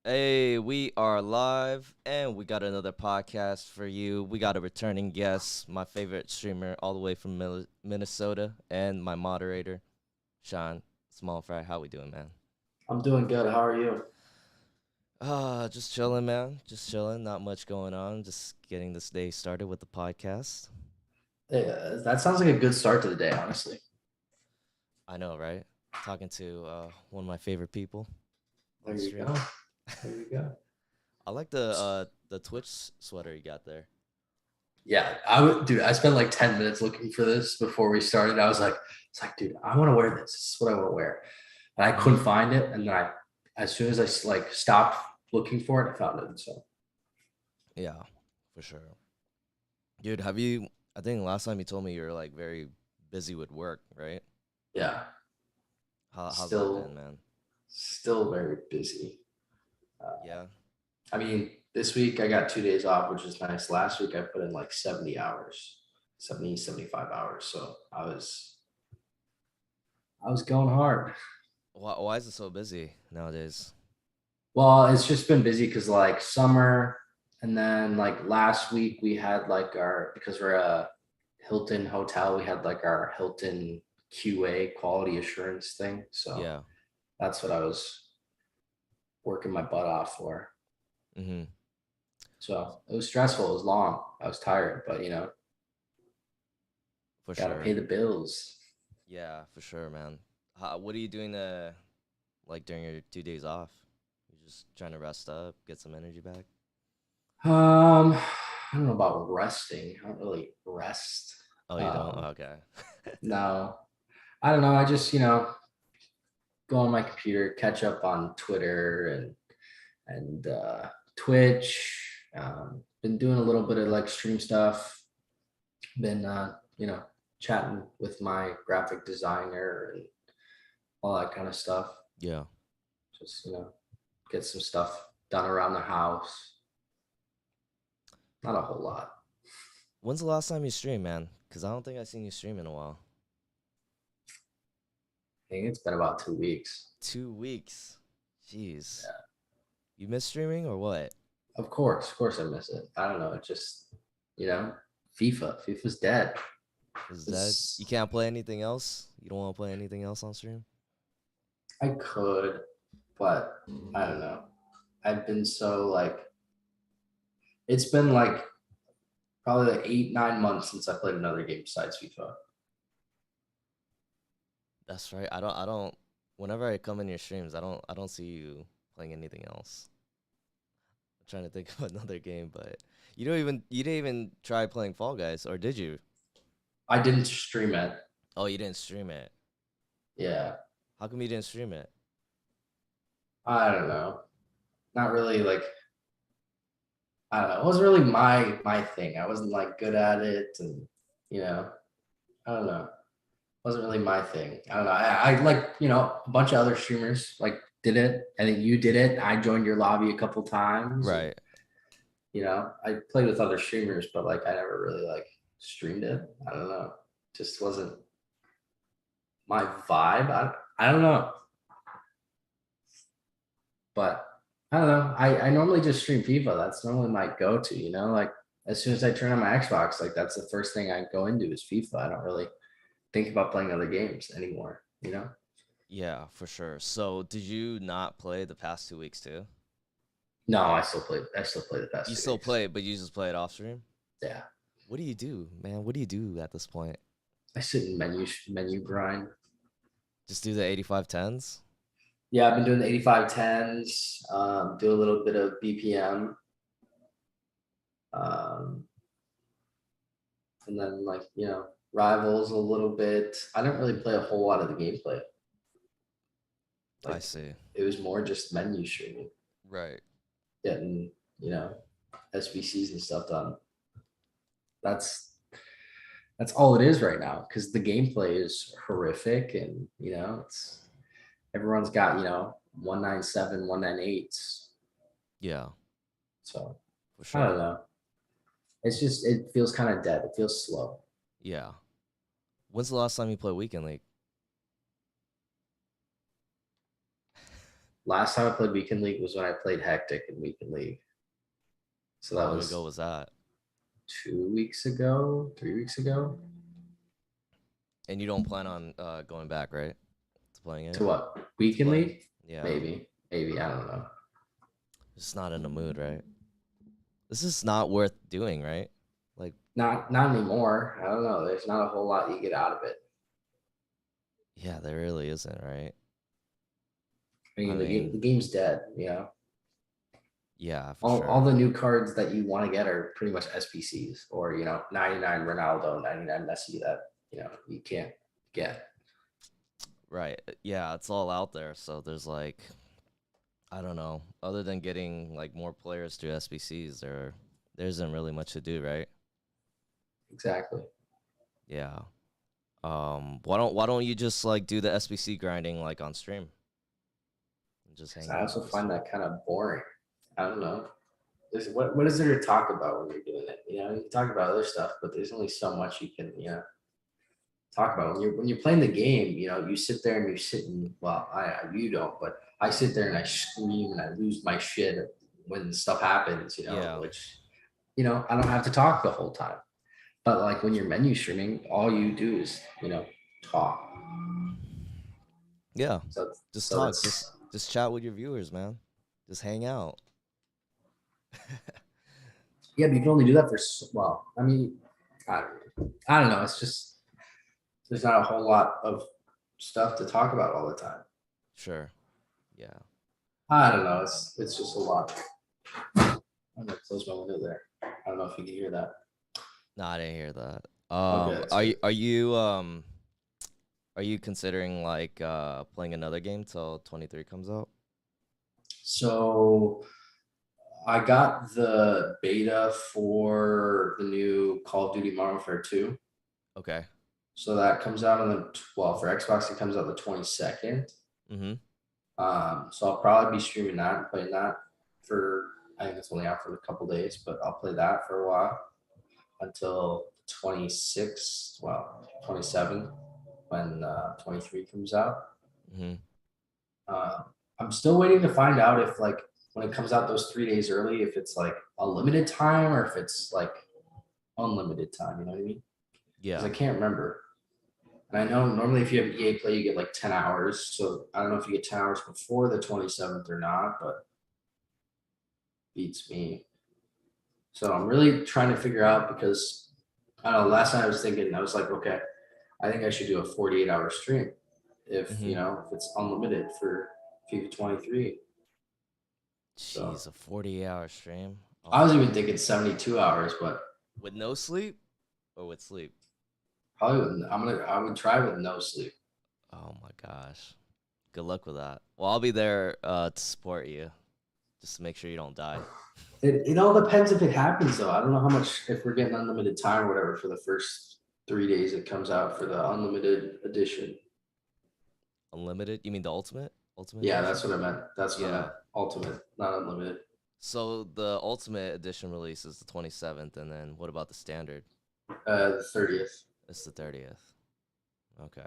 Hey, we are live and we got another podcast for you. We got a returning guest, my favorite streamer all the way from Minnesota, and my moderator, Sean Smallfry. How we doing, man? I'm doing good. How are you? Just chilling, man. Just chilling. Not much going on. Just getting this day started with the podcast. Hey, that sounds like a good start to the day, honestly. I know, right? Talking to one of my favorite people There on you stream. go. There you go. I like the Twitch sweater you got there. Yeah, dude. I spent like 10 minutes looking for this before we started. Dude, I want to wear this. This is what I want to wear, and I couldn't Mm-hmm. find it. And then as soon as I like stopped looking for it, I found it. So Yeah, for sure. Dude, have you? I think last time you told me you're like very busy with work, right? yeah, How's that been, still, man? still very busy. Uh, Yeah. I mean, this week I got 2 days off, which is nice. Last week I put in like 70 hours, 75 hours. So I was going hard. Why is it so busy nowadays? Well, it's just been busy because like summer, and then like last week we had like our because we're a Hilton hotel, we had like our Hilton QA quality assurance thing. So Yeah. that's what I was working my butt off for. Mm-hmm. So it was stressful. It was long. I was tired, but For gotta pay sure. the bills. Yeah, for sure, man. What are you doing like during your 2 days off? You just trying to rest up, get some energy back? I don't know about resting. I don't really rest. Oh, you don't? Um, Okay. no, I don't know. I just go on my computer, catch up on Twitter and Twitch. Been doing a little bit of like stream stuff. Been chatting with my graphic designer and all that kind of stuff. Yeah. Just get some stuff done around the house. Not a whole lot. When's the last time you streamed, man? Because I don't think I've seen you stream in a while. I think it's been about 2 weeks. 2 weeks. Jeez. Yeah, You miss streaming or what? of course, I miss it. I don't know. It just you know, FIFA's dead. Is that you It's, can't play anything else? You don't want to play anything else on stream? I could, but I don't know. I've been so like it's been like probably like 8 9 months since I played another game besides FIFA. That's right. I don't whenever I come in your streams, I don't see you playing anything else. I'm trying to think of another game, but you didn't even try playing Fall Guys, or did you? I didn't stream it. Oh, you didn't stream it. Yeah, How come you didn't stream it? I don't know. Not really like I don't know. It wasn't really my thing. I wasn't like good at it, and you know, I don't know. It wasn't really my thing. I don't know. I like a bunch of other streamers like did it. I think you did it. I joined your lobby a couple times, and Right. I played with other streamers, but like I never really like streamed it. I don't know. Just wasn't my vibe. I don't know. But I don't know. I normally just stream FIFA. That's normally my go-to. Like as soon as I turn on my Xbox, like that's the first thing I go into is FIFA. I don't really think about playing other games anymore. Yeah, for sure. So, did you not play the past 2 weeks too? No, I still play the You past two still weeks. play, but you just play it off stream? Yeah. What do you do, man? What do you do at this point? I sit in menu grind. Just do the 8510s? Yeah, I've been doing the 8510s, do a little bit of BPM. Um, and then rivals a little bit. I didn't really play a whole lot of the gameplay. I Like see. it was more just menu streaming, Right. getting SBCs and stuff done. That's that's all it is right now because the gameplay is horrific, and it's everyone's got 197 198s. Yeah, So for I don't sure. know. It's just it feels kind of dead. It feels slow. Yeah. When's the last time you played Weekend League? Last time I played Weekend League was when I played Hectic in Weekend League. So How that long ago was was that? 2 weeks ago, 3 weeks ago. And you don't plan on going back, right? To playing To it? what? To Weekend playing? League? Yeah. Maybe. I don't know. Just not in the mood, right? This is not worth doing, right? Like, Not anymore. I don't know. There's not a whole lot you get out of it. yeah, there really isn't, right? I I mean, the mean, game's dead. yeah, for All sure. the new cards that you want to get are pretty much SPCs or 99 Ronaldo, 99 Messi that you can't get. Right. Yeah, it's all out there. So there's like, I don't know. Other than getting like more players through SBCs, there isn't really much to do, right? Exactly. Yeah. Why don't you just like do the SBC grinding like on stream and just Because hang I out also on find stream? that kind of boring. I don't know. What is there to talk about when you're doing it? You can talk about other stuff, but there's only so much you can talk about when you're playing the game. You sit there and well, you don't, but I sit there and I scream and I lose my shit when stuff happens. Yeah. Which I don't have to talk the whole time. But like when you're menu streaming, all you do is talk. Yeah. So Just so talk. that's Just chat with your viewers, man. Just hang out. yeah, but you can only do that for well. I mean, I don't know. It's just there's not a whole lot of stuff to talk about all the time. Sure. Yeah. I don't know. It's just a lot. I'm gonna close my window there. I don't know if you can hear that. No, I didn't hear that. Okay, that's Are good. you considering like playing another game till 23 comes out? So I got the beta for the new Call of Duty Modern Warfare 2. Okay. So that comes out on for Xbox, it comes out the 22nd. Mm-hmm. So I'll probably be streaming that and playing that for, I think it's only out for a couple days, but I'll play that for a while until 26th, 27th when 23 comes out. Mm-hmm. Uh, I'm still waiting to find out if like when it comes out those 3 days early, if it's like a limited time or if it's like unlimited time. You know what I mean? Because Yeah. I can't remember. And I know normally if you have EA Play, you get like 10 hours. So I don't know if you get 10 hours before the 27th or not, but beats me. So I'm really trying to figure out because I don't know. Last night I was thinking, I was like, okay, I think I should do a 48-hour stream if Mm-hmm. if it's unlimited for FIFA 23. So Jeez, a 48-hour stream. Oh I was my even god. thinking 72 hours, but With no sleep or with sleep? probably I would try with no sleep. Oh my gosh. Good luck with that. Well, I'll be there to support you, just to make sure you don't die. It all depends if it happens though. I don't know how much if we're getting unlimited time or whatever for the first 3 days it comes out for the unlimited edition. Unlimited? You mean the ultimate? Ultimate Yeah, edition? that's what I meant. That's what I Yeah. meant. Ultimate, not unlimited. So the ultimate edition release is the 27th, and then what about the standard? The 30th. It's the 30th. Okay.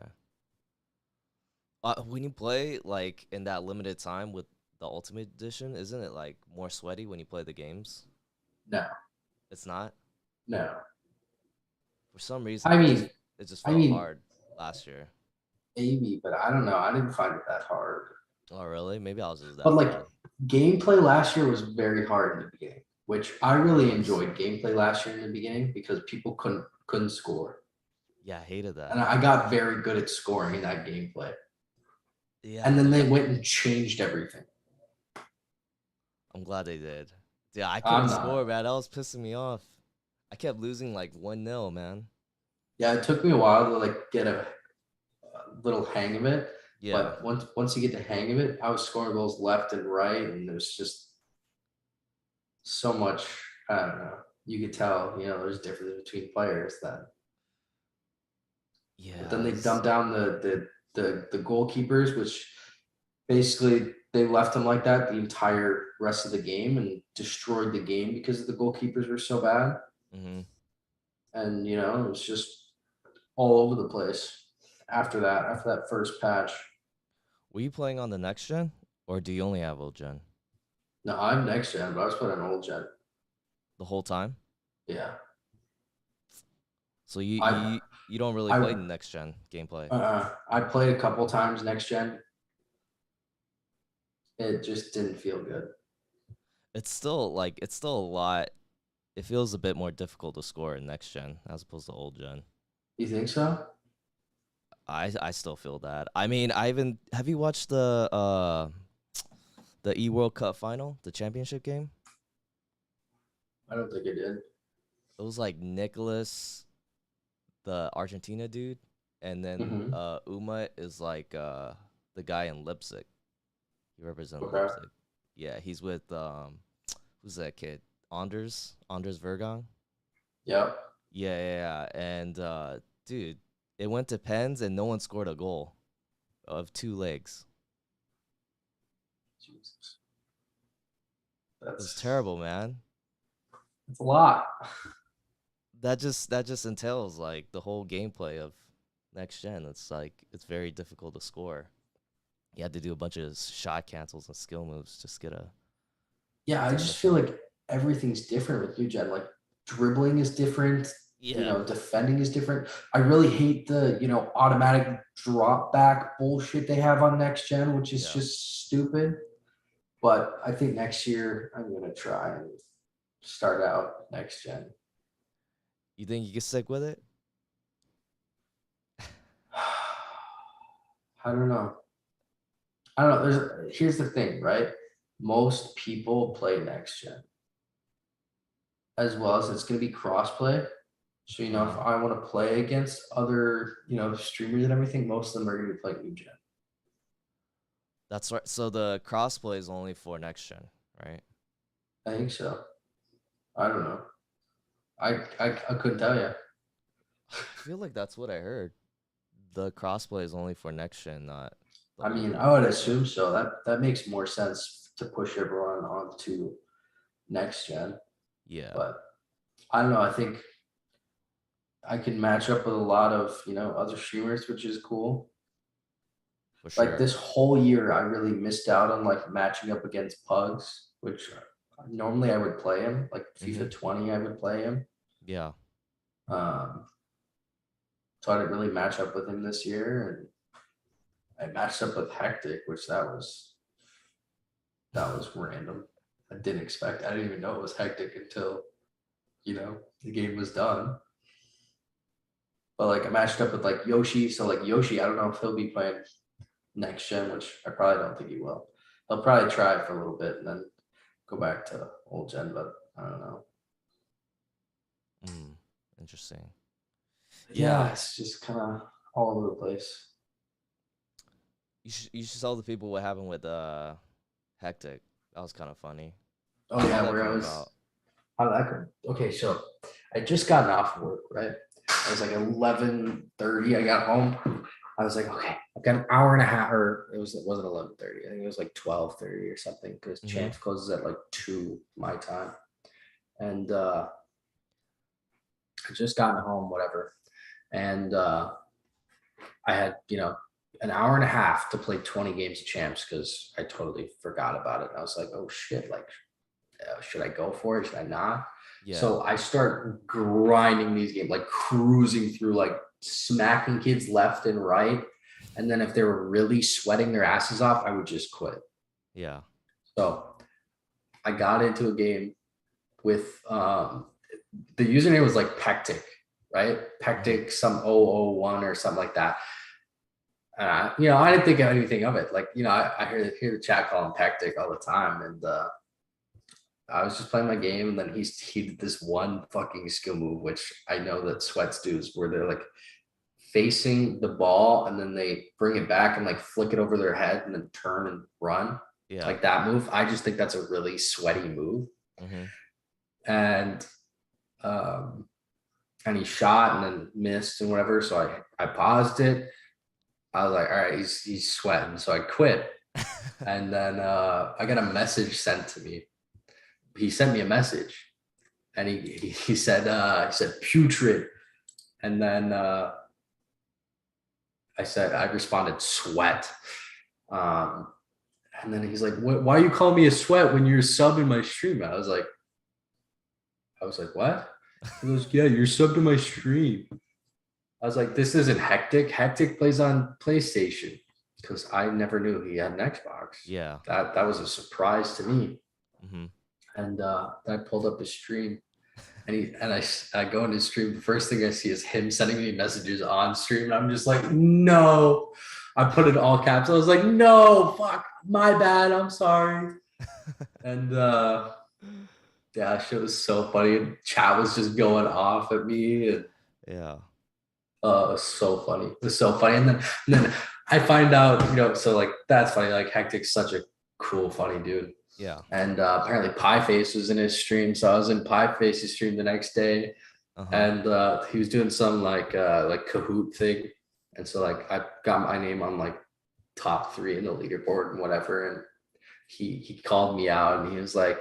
When you play like in that limited time with the ultimate edition, isn't it like more sweaty when you play the games? No, It's not. no. For some reason, I mean, it just I felt mean, hard last year. maybe, but I don't know. I didn't find it that hard. Oh, really? Maybe I was just But that like bad. gameplay last year was very hard in the beginning, which I really enjoyed gameplay last year in the beginning because people couldn't score. Yeah, I hated And that. I got very good at scoring in that gameplay. Yeah, And then they went and changed everything. I'm glad they did. Yeah, I couldn't I'm score, not. man. That was pissing me off. I kept losing like 1-0, man. Yeah, it took me a while to like get a little hang of it. Yeah. But once you get the hang of it, I was scoring goals left and right, and there's just so much. I don't know. You could tell, there's difference between players then. But then Yeah. they dumped down the goalkeepers, which basically they left them like that the entire rest of the game and destroyed the game because the goalkeepers were so bad. Mm-hmm. And it was just all over the place after that first patch. Were you playing on the next gen? Or do you only have old gen No, I'm next gen, but I was playing old gen. the whole time? Yeah. So you I you you don't really play I next gen gameplay. I played a couple times next gen. It just didn't feel good. It's still a lot. It feels a bit more difficult to score in next gen as opposed to old gen. You think so? I still feel that. I mean, I even have you watched the E World Cup final, the championship game? I don't think it did. It was like Nicholas, the Argentina dude, and then Hmm. Uma is like the guy in Leipzig. He represents Okay. Leipzig. Yeah, he's with who's that kid? Anders Vergang. Yep. Yeah. And dude, it went to pens and no one scored a goal of two legs. Jesus. It was That's terrible, man. a lot. That just entails like the whole gameplay of next gen. It's like it's very difficult to score. You had to do a bunch of shot cancels and skill moves just get a Yeah, I take a just feel shot. like everything's different with new gen. Like dribbling is different, Yeah, defending is different. I really hate the, automatic drop back bullshit they have on next gen, which is yeah. just stupid. But I think next year I'm gonna try and start out next gen. You think you can stick with it? I don't know. I don't know. Here's the thing, right? Most people play next gen as well as it's gonna be crossplay. So, if Hmm. I want to play against other, streamers and everything, most of them are going to be playing new gen. That's right. So the crossplay is only for next gen, right? I think so. I don't know. I couldn't tell you. I feel like that's what I heard. The crossplay is only for next gen, not the I mean, older I would gen. assume so. That makes more sense to push everyone onto next gen. Yeah, But I don't know. I think I can match up with a lot of, other streamers, which is cool. for Like sure. this whole year, I really missed out on like matching up against Pugs, which normally I would play him. Like Hmm. FIFA 20, I would play him. Yeah, Um, so I didn't really match up with him this year, and I matched up with Hectic, which that was random. I didn't expect. I didn't even know it was Hectic until the game was done. But like I matched up with like Yoshi, so like Yoshi, I don't know if he'll be playing next gen, which I probably don't think he will. He'll probably try for a little bit and then go back to old gen, but I don't know. mm, interesting. Yeah, Yeah, it's just kind of all over the place. you should tell the people what happened with Hectic. That was kind of funny. Oh How'd yeah, that where I come was. about? How did that go? Okay, so I just gotten off of work, right? It was like 11:30. I got home. I was like, okay, I've got an hour and a half, or it wasn't 11:30. I think it was like 12:30 or something, because Hmm. Champs closes at like 2 my time. And I just gotten home, whatever. And I had, an hour and a half to play 20 games of Champs because I totally forgot about it. And I was like, oh shit, like should I go for it? Should I not? Yeah, So I start grinding these games, like cruising through, like smacking kids left and right. And then if they were really sweating their asses off, I would just quit. yeah. So I got into a game with the username was like Pectic, right? Hmm. Pectic, some 001 or something like that. I didn't think of anything of it. Like, I hear the chat call him Pectic all the time. And I was just playing my game, and then he did this one fucking skill move, which I know that sweats dudes, where they're like facing the ball and then they bring it back and like flick it over their head and then turn and run. Yeah. Like that move. I just think that's a really sweaty move. Hmm. And and he shot and then missed and whatever. So I paused it. I was like, all right, he's sweating. So I quit. And then I got a message sent to me. He sent me a message, and he said putrid. And then I responded sweat. Um, And then he's like, why are you calling me a sweat when you're subbing my stream? I was like, what? He goes, yeah, you're subbed to my stream. I was like, this isn't Hectic. Hectic plays on PlayStation because I never knew he had an Xbox. Yeah. That was a surprise to me. Mm-hmm. And I pulled up his stream, and I go in his stream. The first thing I see is him sending me messages on stream. And I'm just like, no. I put it in all caps. I was like, no, fuck, my bad. I'm sorry. And yeah, shit was so funny. And chat was just going off at me. And Yeah. it was so funny. It was so funny. And then I find out, so like that's funny. Like Hectic's such a cool, funny dude. Yeah. And apparently Pieface was in his stream. So I was in Pieface's stream the next day. Uh-huh. And he was doing some like Kahoot thing. And so like I got my name on like top 3 in the leaderboard and whatever. And he called me out and he was like,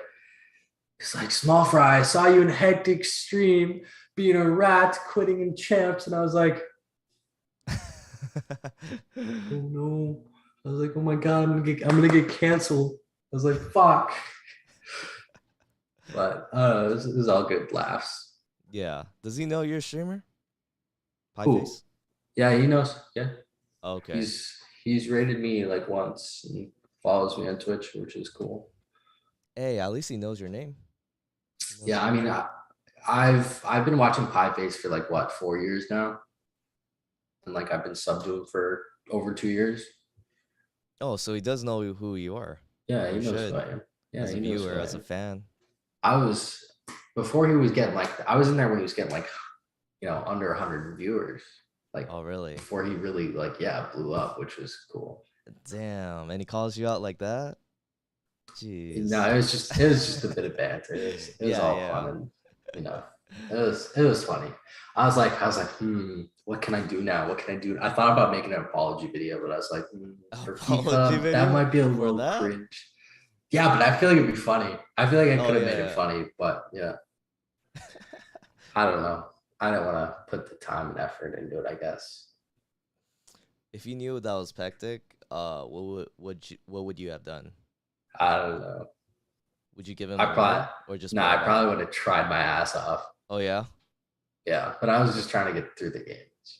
Smallfryy, I saw you in Hectic stream being a rat, quitting in champs. And I was like, oh no. I was like, oh my God, I'm gonna get canceled. I was like, fuck. But this is all good laughs. Yeah. Does he know you're a streamer? Who? Pieface? Yeah, he knows. Yeah. Okay. He's rated me like once and follows me on Twitch, which is cool. Hey, at least he knows your name. Yeah, I mean, I've been watching Pieface for like what 4 years now, and like I've been subbed to him for over 2 years. Oh, so he does know who you are. Yeah, he knows who I am. Yeah, as a he knows viewer, who I as a am. fan. I was before he was getting like I was in there when he was getting like under 100 viewers. Like, oh really? Before he really like blew up, which was cool. Damn, and he calls you out like that? Jeez. No, it was just a bit of banter. It was all fun, and it was funny. I was like, what can I do now? What can I do? I thought about making an apology video, but I was like, for FIFA, that might be a little cringe. Yeah, but I feel like it'd be funny. I feel like I could have made it funny, but yeah. I don't know. I don't want to put the time and effort into it, I guess. If you knew that was Pectic, what would you have done? I don't know. Would you give him I probably would have tried my ass off. Oh yeah? Yeah, but I was just trying to get through the games.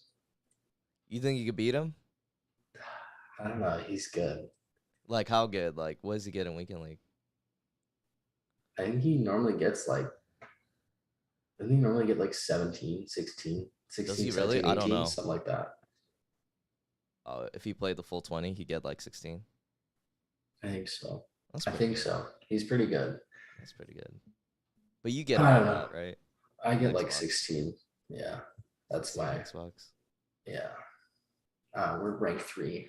You think you could beat him? I don't know. He's good. Like how good? Like what does he get in Weekend League? I think he normally gets like doesn't he normally get like 17, 16, 16, Does he 17, really? 18, I don't know. Something like that. If he played the full 20, he'd get like 16. I think so. I think so. He's pretty good. That's pretty good. But you get all that, right? I get like 16. Yeah. That's my Xbox. Yeah. We're ranked 3.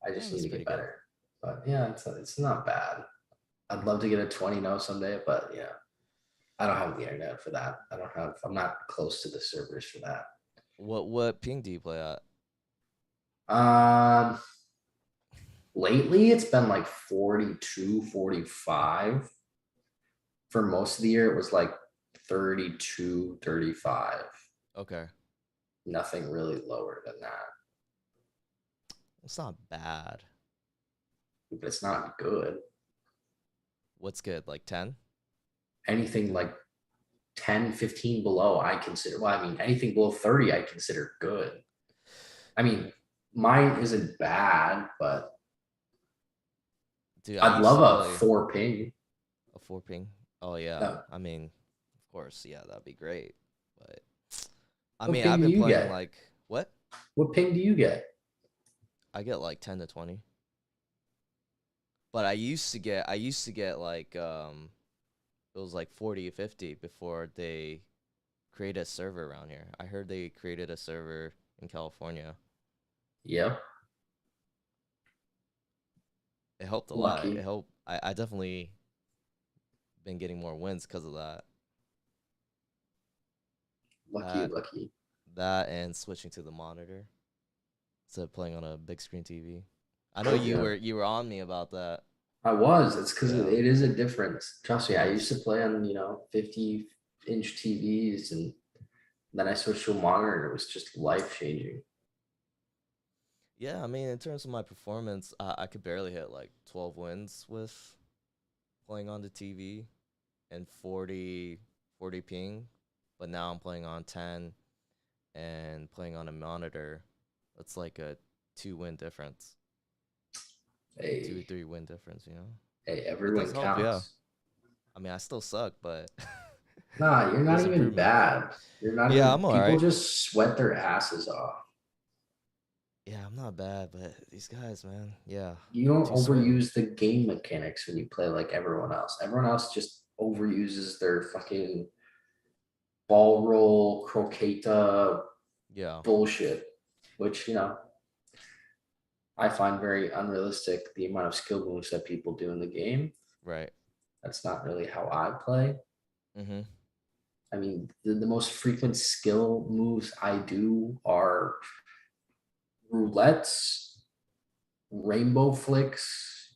I just need to get better. But yeah, it's not bad. I'd love to get a 20-0 someday, but yeah. I don't have the internet for that. I'm not close to the servers for that. What ping do you play at? Lately it's been like 42, 45. For most of the year it was like 32, 35. Okay. Nothing really lower than that. It's not bad. But it's not good. What's good? Like 10? Anything like 10, 15 below, I consider. Well, I mean, anything below 30, I consider good. I mean, mine isn't bad, but dude, I'd love a 4 ping. A 4 ping? Oh, yeah. No. I mean, of course, yeah, that'd be great. But I mean, I've been playing like what? What ping do you get? I get like 10 to 20. But I used to get like it was like 40 or 50 before they created a server around here. I heard they created a server in California. Yep. It helped a lot. It helped. I definitely been getting more wins because of that. Lucky. That and switching to the monitor instead of playing on a big screen TV. I know you were on me about that. I was. It's because it is a difference. Trust me, I used to play on 50-inch TVs, and then I switched to a monitor, and it was just life changing. Yeah, I mean, in terms of my performance, I could barely hit like 12 wins with playing on the TV and 40 ping, but now I'm playing on 10 and playing on a monitor. That's like a 2 win difference, 2 or Hey, 3 win difference, you know? hey, It does everyone help, yeah. counts. I mean, I still suck, but Nah, you're not there's even improvement. bad. You're not Yeah, even, I'm all people right. just sweat their asses off. Yeah, I'm not bad, but these guys, man, yeah, You don't too swing. overuse the game mechanics when you play like everyone else. Everyone else just overuses their fucking ball roll, croqueta Yeah, bullshit, which, I find very unrealistic the amount of skill moves that people do in the game. right. That's not really how I play. Mm-hmm. I mean, the most frequent skill moves I do are roulettes, rainbow flicks,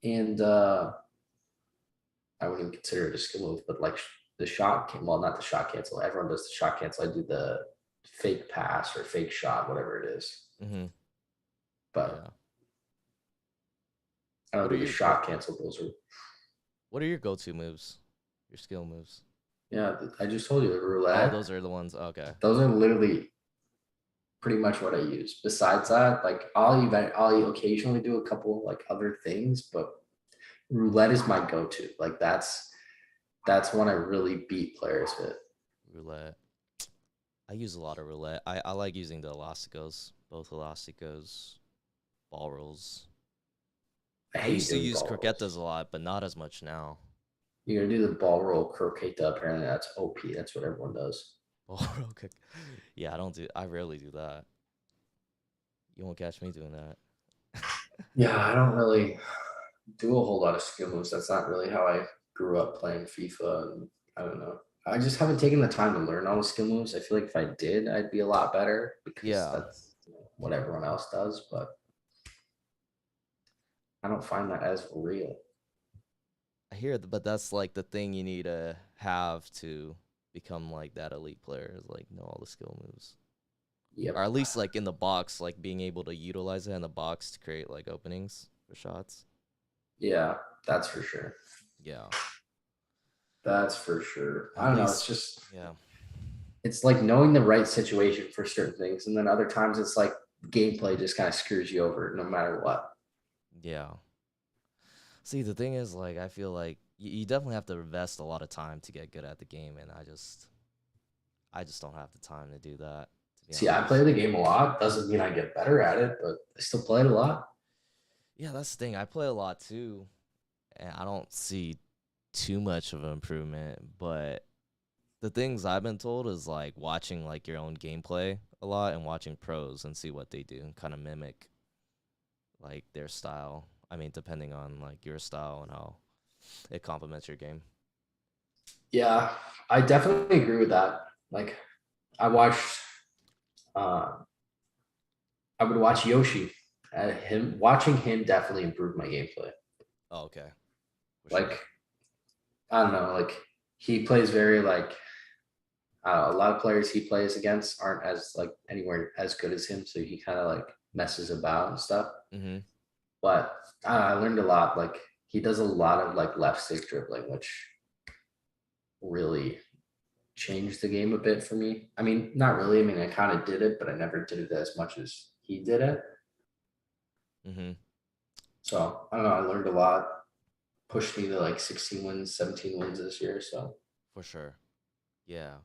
and I wouldn't even consider it a skill move, but like the well, not the shot cancel. Everyone does the shot cancel. I do the fake pass or fake shot, whatever it is. Mm-hmm. But Yeah. I don't What are do the your what shot cancel. Those are, what are your go-to moves? Your skill moves? yeah, I just told you the Oh, roulette. those are the ones. Okay. Those are literally pretty much what I use. Besides that, like I'll occasionally do a couple like other things, but roulette is my go-to. Like that's when I really beat players with. Roulette. I use a lot of roulette. I like using the elasticos, both elasticos, ball rolls. I I hate used to doing use ball croquetas rolls. a lot, but not as much now. You're gonna do the ball roll croqueta. Apparently, that's OP. That's what everyone does. Ball roll kick. Yeah, I rarely do that. You won't catch me doing that. Yeah, I don't really do a whole lot of skill moves. That's not really how I grew up playing FIFA. And I don't know. I just haven't taken the time to learn all the skill moves. I feel like if I did, I'd be a lot better because Yeah, that's what everyone else does. But I don't find that as real. I hear, but that's like the thing you need to have to become like that elite player is like know all the skill moves, or Yep. at least like in the box, like being able to utilize it in the box to create like openings for shots. Yeah, that's for sure. Yeah, That's for sure. I at don't know. least, yeah, It's like knowing the right situation for certain things. And then other times it's like gameplay just kind of screws you over no matter what. yeah. See, the thing is, like, I feel like you definitely have to invest a lot of time to get good at the game, and I just don't have the time to do that, to be See, I play honest. the game a lot. Doesn't mean I get better at it, but I still play it a lot. Yeah, that's the thing. I play a lot too, and I don't see too much of an improvement. But the things I've been told is like watching like your own gameplay a lot and watching pros and see what they do and kind of mimic like their style. I mean, depending on like your style and how it complements your game. Yeah, I definitely agree with that. Like I watched uh I would watch Yoshi. Him watching him definitely improved my gameplay. Oh, okay, for sure. Like I don't know, like he plays very like a lot of players he plays against aren't as like anywhere as good as him, so he kind of like messes about and stuff. Mm-hmm. But I learned a lot. Like he does a lot of like left stick dribbling, which really changed the game a bit for me. I mean, not really. I mean, I kind of did it, but I never did it as much as he did it. Mm-hmm. So I don't know. I learned a lot. Pushed me to like 16 wins, 17 wins this year. So For sure. Yeah.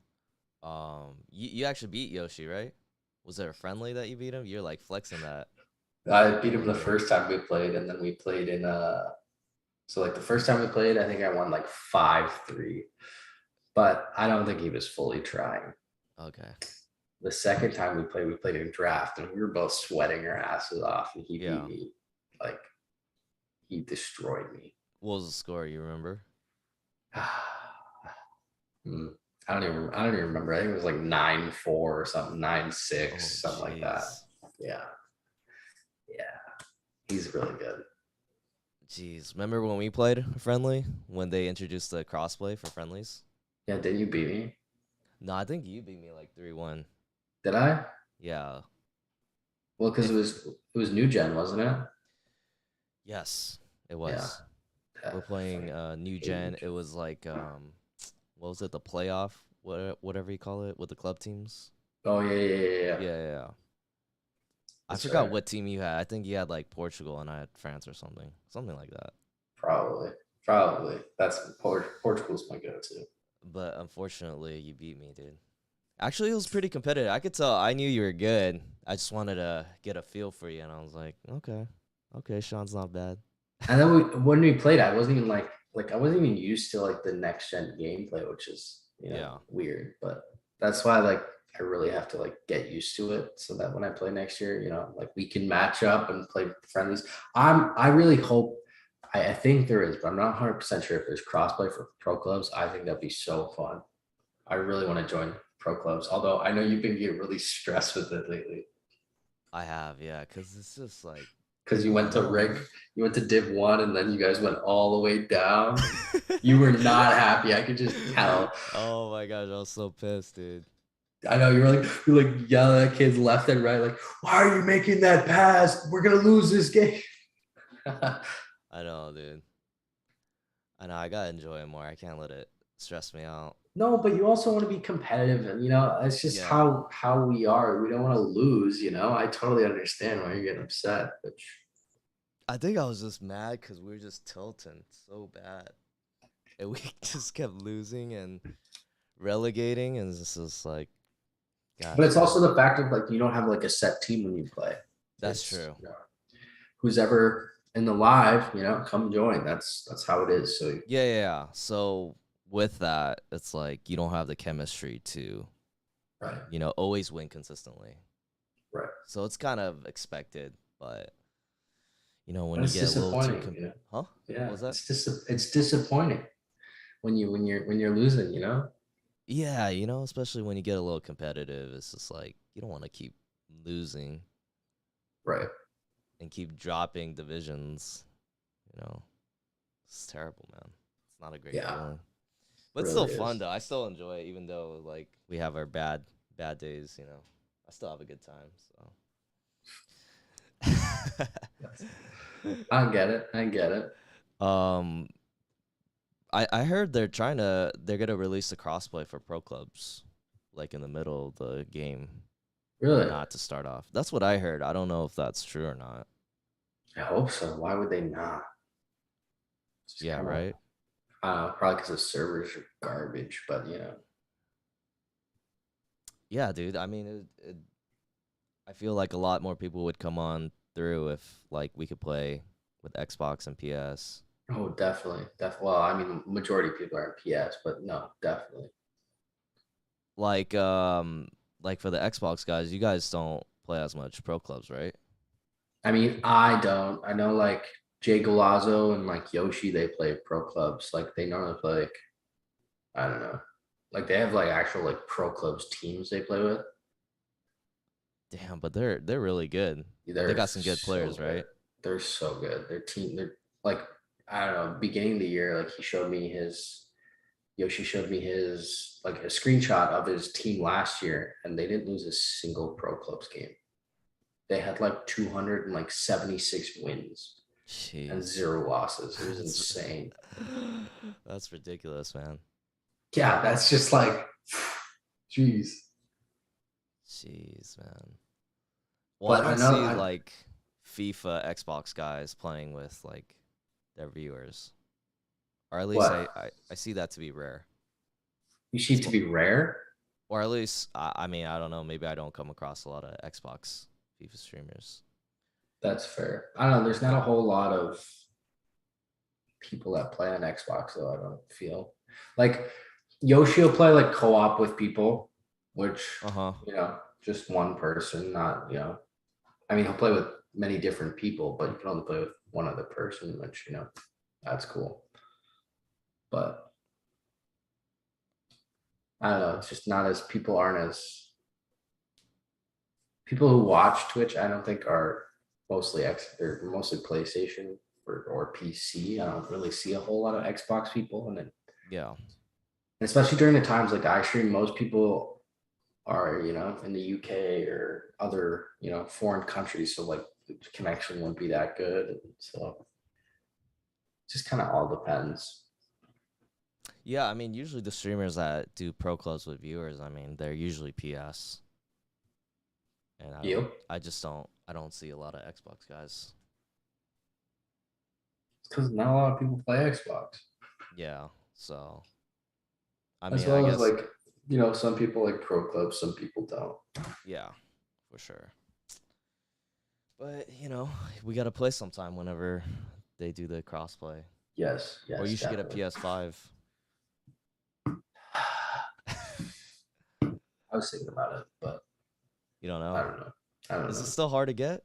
You actually beat Yoshi, right? Was there a friendly that you beat him? You're like flexing that I beat him one the year. first time we played, and then we played in so like the first time we played, I think I won like 5-3. But I don't think he was fully trying. Okay. The second time we played in draft, and we were both sweating our asses off, and he beat Yeah. me. Like he destroyed me. What was the score? You remember? Hmm. I don't even remember. I think it was like 9-4 or something, nine Oh, six, something like that. jeez. Yeah, yeah, he's really good. Jeez. Remember when we played a friendly when they introduced the crossplay for friendlies? Yeah, didn't you beat me? No, I think you beat me like 3-1. Did I? Yeah. Well, because it was new gen, wasn't it? Yes, it Yeah. was. We're playing Fucking new gen. age. It was like what was it? The playoff, whatever you call it, with the club teams. Oh yeah, yeah, yeah, yeah. Yeah, yeah, yeah. I That's forgot right. what team you had. I think you had like Portugal and I had France or something like that. Probably. Probably. That's Portugal's my go-to. But unfortunately, you beat me, dude. Actually, it was pretty competitive. I could tell. I knew you were good. I just wanted to get a feel for you, and I was like, okay, okay, Sean's not bad. And then when we played, I wasn't even like I wasn't even used to like the next gen gameplay, which is Yeah, weird. But that's why like I really have to like get used to it so that when I play next year, like we can match up and play friendlies. I really hope I think there is, but I'm not 100% sure if there's crossplay for pro clubs. I think that'd be so fun. I really want to join pro clubs, although I know you've been getting really stressed with it lately I have. Yeah, because it's just like because I you don't went to know, rig, man. you went to Div 1, and then you guys went all the way down. You were not happy. I could just tell. Oh my gosh, I was so pissed, dude. I know you're like yelling at kids left and right, like, why are you making that pass? We're gonna lose this game. I know, dude. I know. I gotta enjoy it more. I can't let it stress me out. No, but you also want to be competitive, and it's just Yeah. how we are. We don't want to lose. I totally understand why you're getting upset, but I think I was just mad because we were just tilting so bad, and we just kept losing and relegating, and it's just like, but gosh, it's also man. the fact of like you don't have like a set team when you play. That's It's true. who's ever in the live, come join. That's how it is. So Yeah, yeah, yeah. So with that, it's like you don't have the chemistry to, right, always win consistently. right. So it's kind of expected, but when But you it's get a little too disappointing. huh? What Yeah, was that? it's disappointing when you're losing. Yeah, especially when you get a little competitive, it's just like you don't want to keep losing Right. and keep dropping divisions. You know, it's terrible, man. It's not a great Yeah, feeling, but it's still really fun is. though. I still enjoy it, even though like we have our bad days. I still have a good time. Yes. I get it. I get it. So, I heard they're gonna release the crossplay for pro clubs, like in the middle of the game, Really, not to start off. That's what I heard. I don't know if that's true or not. I hope so. Why would they not? It's just Yeah, kind of right. probably because the servers are garbage. But Yeah, dude. I mean, I feel like a lot more people would come on through if like we could play with Xbox and PS. oh, definitely, definitely. Well, I mean, majority of people are in PS, but no, definitely. Like like for the Xbox guys, you guys don't play as much pro clubs, right? I mean, I don't. I know like Jay Galazzo and like Yoshi, they play pro clubs. Like they normally play like I don't know. Like they have like actual like pro clubs teams they play with. Damn, but they're really good. They They're got some good so players, good. right? They're so good. They're like I don't know. Beginning of the year, like Yoshi showed me his like a screenshot of his team last year, and they didn't lose a single pro clubs game. They had like 276 wins and Jeez. zero losses. It was That's insane. that's ridiculous, man. Yeah, that's just like, geez. Jeez, man. Well, I But I don't know see like FIFA Xbox guys playing with like their viewers, or at least what I see that to be rare. you seem to be rare. Or at least I mean I don't know. Maybe I don't come across a lot of Xbox FIFA streamers. That's fair. I don't know. There's not a whole lot of people that play on Xbox though. I don't feel like Yoshi will play like co-op with people, which Uh huh. just one person, not I mean, he'll play with many different people, but you can only play with one other person, which that's cool. But I don't know. It's just not as people aren't as people who watch Twitch. I don't think are mostly They're mostly PlayStation or PC. I don't really see a whole lot of Xbox people, and then Yeah. especially during the times like I stream, most people are, in the UK or other, foreign countries. So like the connection wouldn't be that good. So it just kind of all depends. Yeah, I mean, usually the streamers that do pro clubs with viewers, I mean, they're usually PS, and You? I don't see a lot of Xbox guys. Because not a lot of people play Xbox. Yeah, so I As mean, I well as guess like, some people like pro clubs, some people don't. yeah, for sure. But we gotta play sometime whenever they do the crossplay, Yes, or you yes, should get a definitely. PS5. I was thinking about it, but You don't I know? don't know. I don't Is it know. still hard to get?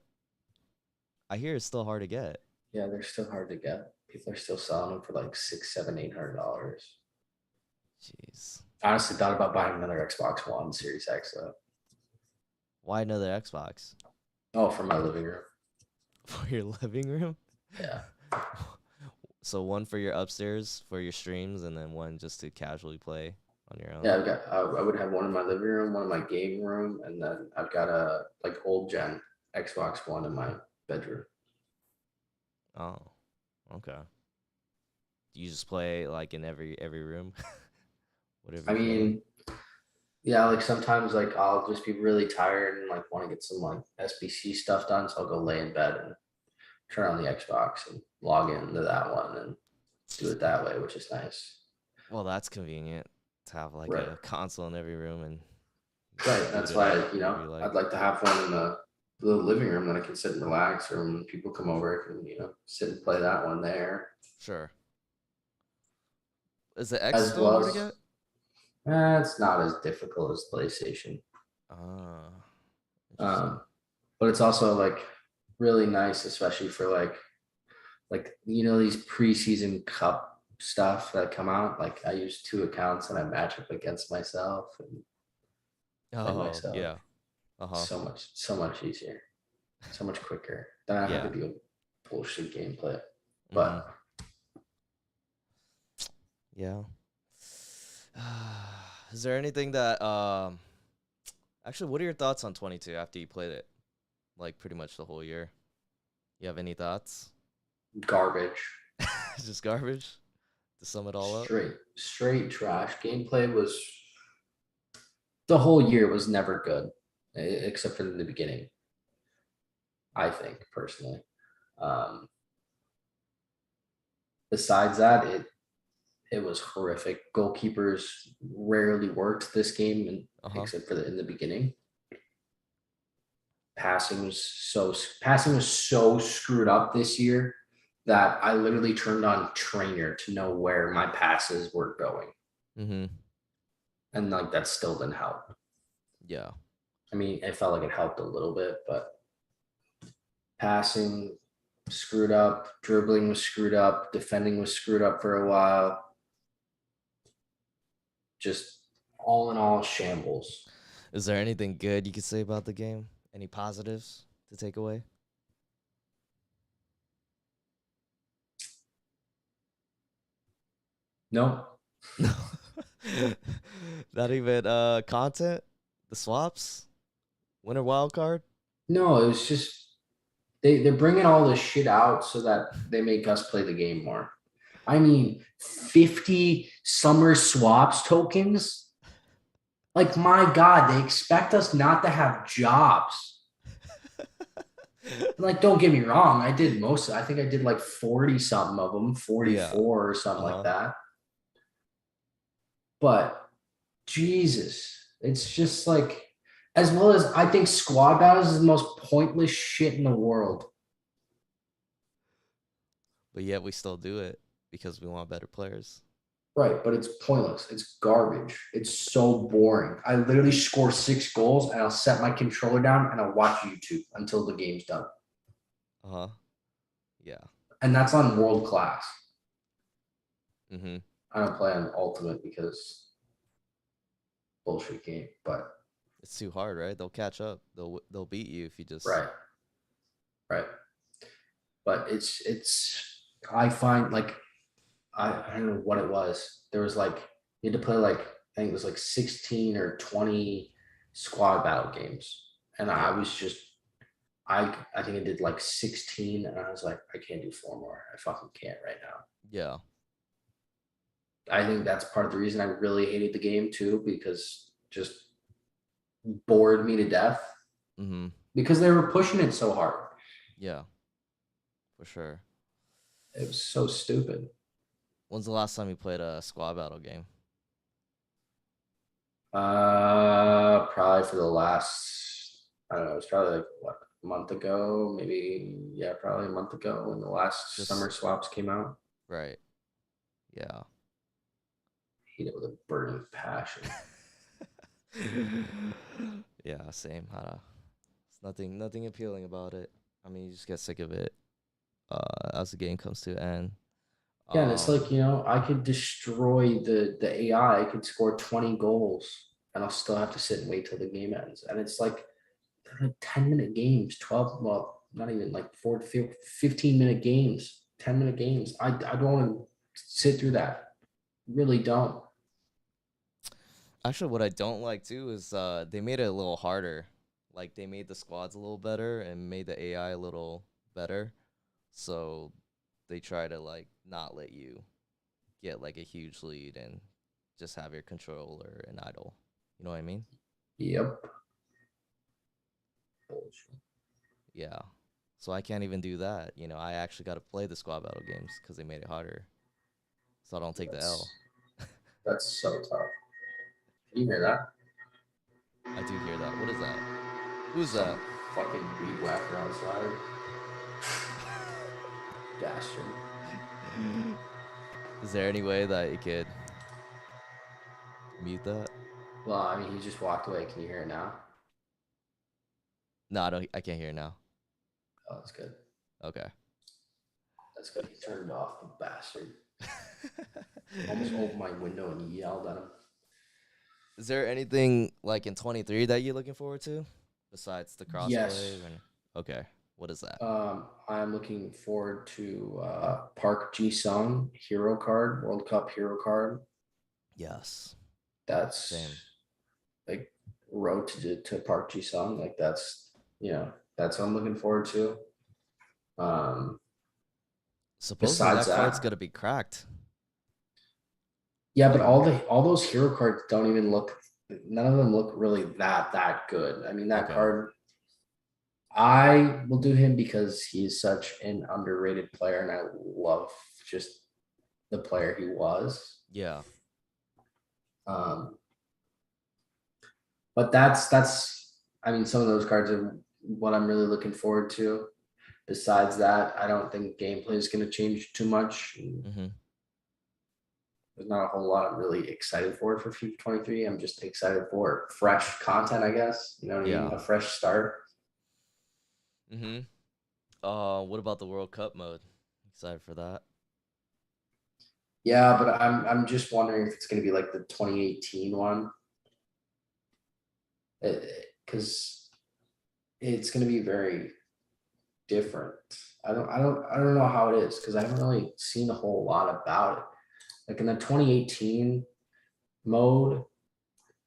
I hear it's still hard to get. Yeah, they're still hard to get. People are still selling them for like $600, $700, $800. Jeez, I honestly thought about buying another Xbox One Series X though. why another Xbox Oh, for my living room. for your living room? Yeah. So one for your upstairs for your streams, and then one just to casually play on your own. Yeah, I would have one in my living room, one in my game room, and then I've got a like old gen Xbox One in my bedroom. Oh, okay. Do you just play like in every room, whatever I you feel like? mean, yeah, like sometimes like I'll just be really tired and like want to get some like SBC stuff done, so I'll go lay in bed and turn on the Xbox and log into that one and do it that way, which is nice. Well, that's convenient to have like Right. a console in every room and Right. boot That's it why, up whenever you like. I'd like to have one in the living room that I can sit and relax, or when people come over, I can, sit and play that one there. Sure. Is the X As still well hard to as, get? it's not as difficult as PlayStation. Ah, interesting. Um, but it's also like really nice, especially for like these preseason cup stuff that come out. Like I use two accounts and I match up against myself and play Oh, myself. yeah. Uh-huh. So much easier, so much quicker. Then I have to Yeah. deal with bullshit gameplay. Mm-hmm. But Yeah. Is there anything that actually, what are your thoughts on 22 after you played it? Like pretty much the whole year. You have any thoughts? garbage, It's just garbage to sum it all up. straight trash. Gameplay was the whole year was never good, except for in the beginning. I think personally. Um, Besides that, it was horrific. Goalkeepers rarely worked this game, Uh-huh. except for in the beginning. Passing was so screwed up this year that I literally turned on Trainer to know where my passes were going, Mm-hmm. and like that still didn't help. Yeah. I mean, it felt like it helped a little bit, but passing screwed up, dribbling was screwed up, defending was screwed up for a while. Just all in all, shambles. Is there anything good you could say about the game? Any positives to take away? No, No. Not even content? The swaps? Winter wild card? no, it was just they're bringing all this shit out so that they make us play the game more. I mean, 50 summer swaps tokens. Like, my God, they expect us not to have jobs. Like, don't get me wrong. I did most, I think I did like 40 something of them, Yeah. 44 or something like Uh-huh. that. But Jesus, it's just like, as well as I think squad battles is the most pointless shit in the world. But yet we still do it because we want better players. Right, but it's pointless. It's garbage. It's so boring. I literally score 6 goals and I'll set my controller down and I'll watch YouTube until the game's done. Uh-huh. Yeah. And that's on world class. Mm-hmm. I don't play on ultimate because bullshit game, but It's too hard, right? They'll catch up. They'll beat you if you just right, right. But it's I find like I don't know what it was. There was like you had to play like I think it was like 16 or 20 squad battle games, and I Yeah. was just I think I did like 16, and I was like, I can't do 4 more. I fucking can't right now. Yeah. I think that's part of the reason I really hated the game too, because just bored me to death Mm-hmm. because they were pushing it so hard. Yeah. For sure. It was so stupid. When's the last time you played a squad battle game? Probably for the last, I don't know, it's probably like what, a month ago, maybe, yeah, probably a month ago when the last Just summer swaps came out. right. Yeah. Hate it with a burning passion. Yeah, same. It's nothing appealing about it. I mean, you just get sick of it as the game comes to an end. Yeah, and it's like, I could destroy the AI. I could score 20 goals and I'll still have to sit and wait till the game ends. And it's like they're like 10-minute games, 12, well, not even like 15-minute games, 10-minute games. I don't want to sit through that. Really don't. Actually, what I don't like too is they made it a little harder. Like they made the squads a little better and made the AI a little better. So they try to like not let you get like a huge lead and just have your controller and idle. You know what I mean? Yep. Bullshit. Yeah. So I can't even do that. I actually got to play the squad battle games because they made it harder. So I don't take the That's L. that's so tough. Can you hear that? I do hear that. What is that? Who's Some that? fucking weed whacker outside. Bastard. Is there any way that you could mute that? Well, I mean, he just walked away. Can you hear it now? No, I don't. I can't hear now. Oh, that's good. Okay. That's good. He turned it off, the bastard. Almost opened my window and yelled at him. Is there anything like in 23 that you're looking forward to besides the Yes. crosswave? And okay, what is that? I'm looking forward to Park Ji Sung hero card, World Cup hero card. Yes, That's same. like road to Park Ji Sung. Like that's what I'm looking forward to. Um, Supposedly besides that card's that, gonna be cracked. yeah, but Like, all those hero cards don't even look. None of them look really that good. I mean, that okay, card. I will do him because he's such an underrated player, and I love just the player he was. yeah, Um, but that's I mean, some of those cards are what I'm really looking forward to. Besides that, I don't think gameplay is going to change too much. mm-hmm. There's not a whole lot I'm really excited for FIFA 23. I'm just excited for fresh content, I guess. You know what I mean? Yeah, A fresh start. mm-hmm. What about the World Cup mode? Excited for that? Yeah, but I'm just wondering if it's going to be like the 2018 one, because it's going to be very different. I don't know how it is because I haven't really seen a whole lot about it. Like in the 2018 mode,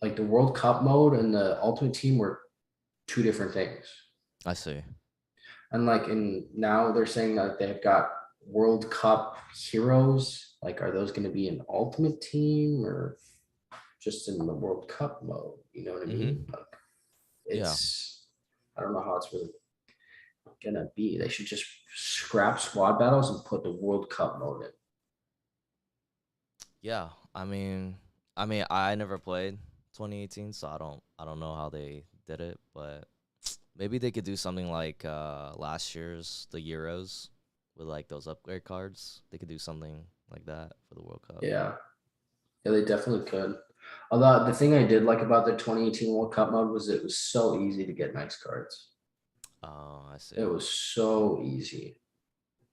like the World Cup mode and the Ultimate Team were two different things. I see. And like in now they're saying that they've got World Cup heroes. Like, are those going to be an Ultimate Team or just in the World Cup mode? You know what I Mm-hmm. mean? Like, Yeah, it's I don't know how it's really gonna be. They should just scrap squad battles and put the World Cup mode in. yeah. I mean, I never played 2018, so I don't know how they did it, but maybe they could do something like last year's the Euros with like those upgrade cards. They could do something like that for the World Cup. Yeah, yeah, they definitely could. Although the thing I did like about the 2018 World Cup mode was it was so easy to get nice cards. Oh, I It see. was so easy.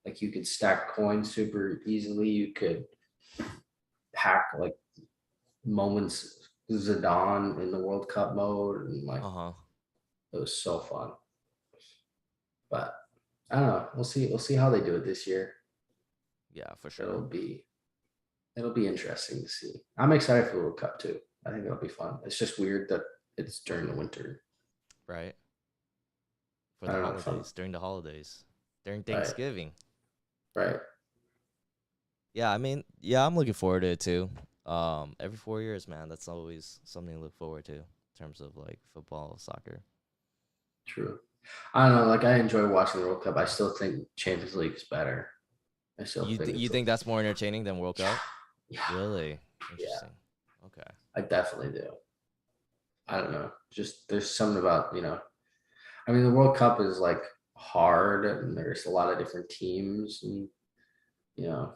Like you could stack coins super easily. You could pack like moments Zidane in the World Cup mode, and like Uh-huh. it was so fun. But I don't know. We'll see. We'll see how they do it this year. Yeah, for It'll sure. be it'll be interesting to see. I'm excited for the World Cup too. I think it'll be fun. It's just weird that it's during the winter. right? For I the don't know if I'm holidays, during the holidays, during right, Thanksgiving. right. Yeah, I mean, yeah, I'm looking forward to it too. Every 4 years, man, that's always something to look forward to in terms of like football, soccer. True. I don't know. Like I enjoy watching the World Cup. I still think Champions League is better. I still think You it's think that's more entertaining than World yeah, Cup? yeah, Really yeah. interesting. Okay. I definitely do. I don't know. Just there's something about I mean, the World Cup is like hard, and there's a lot of different teams, and you know,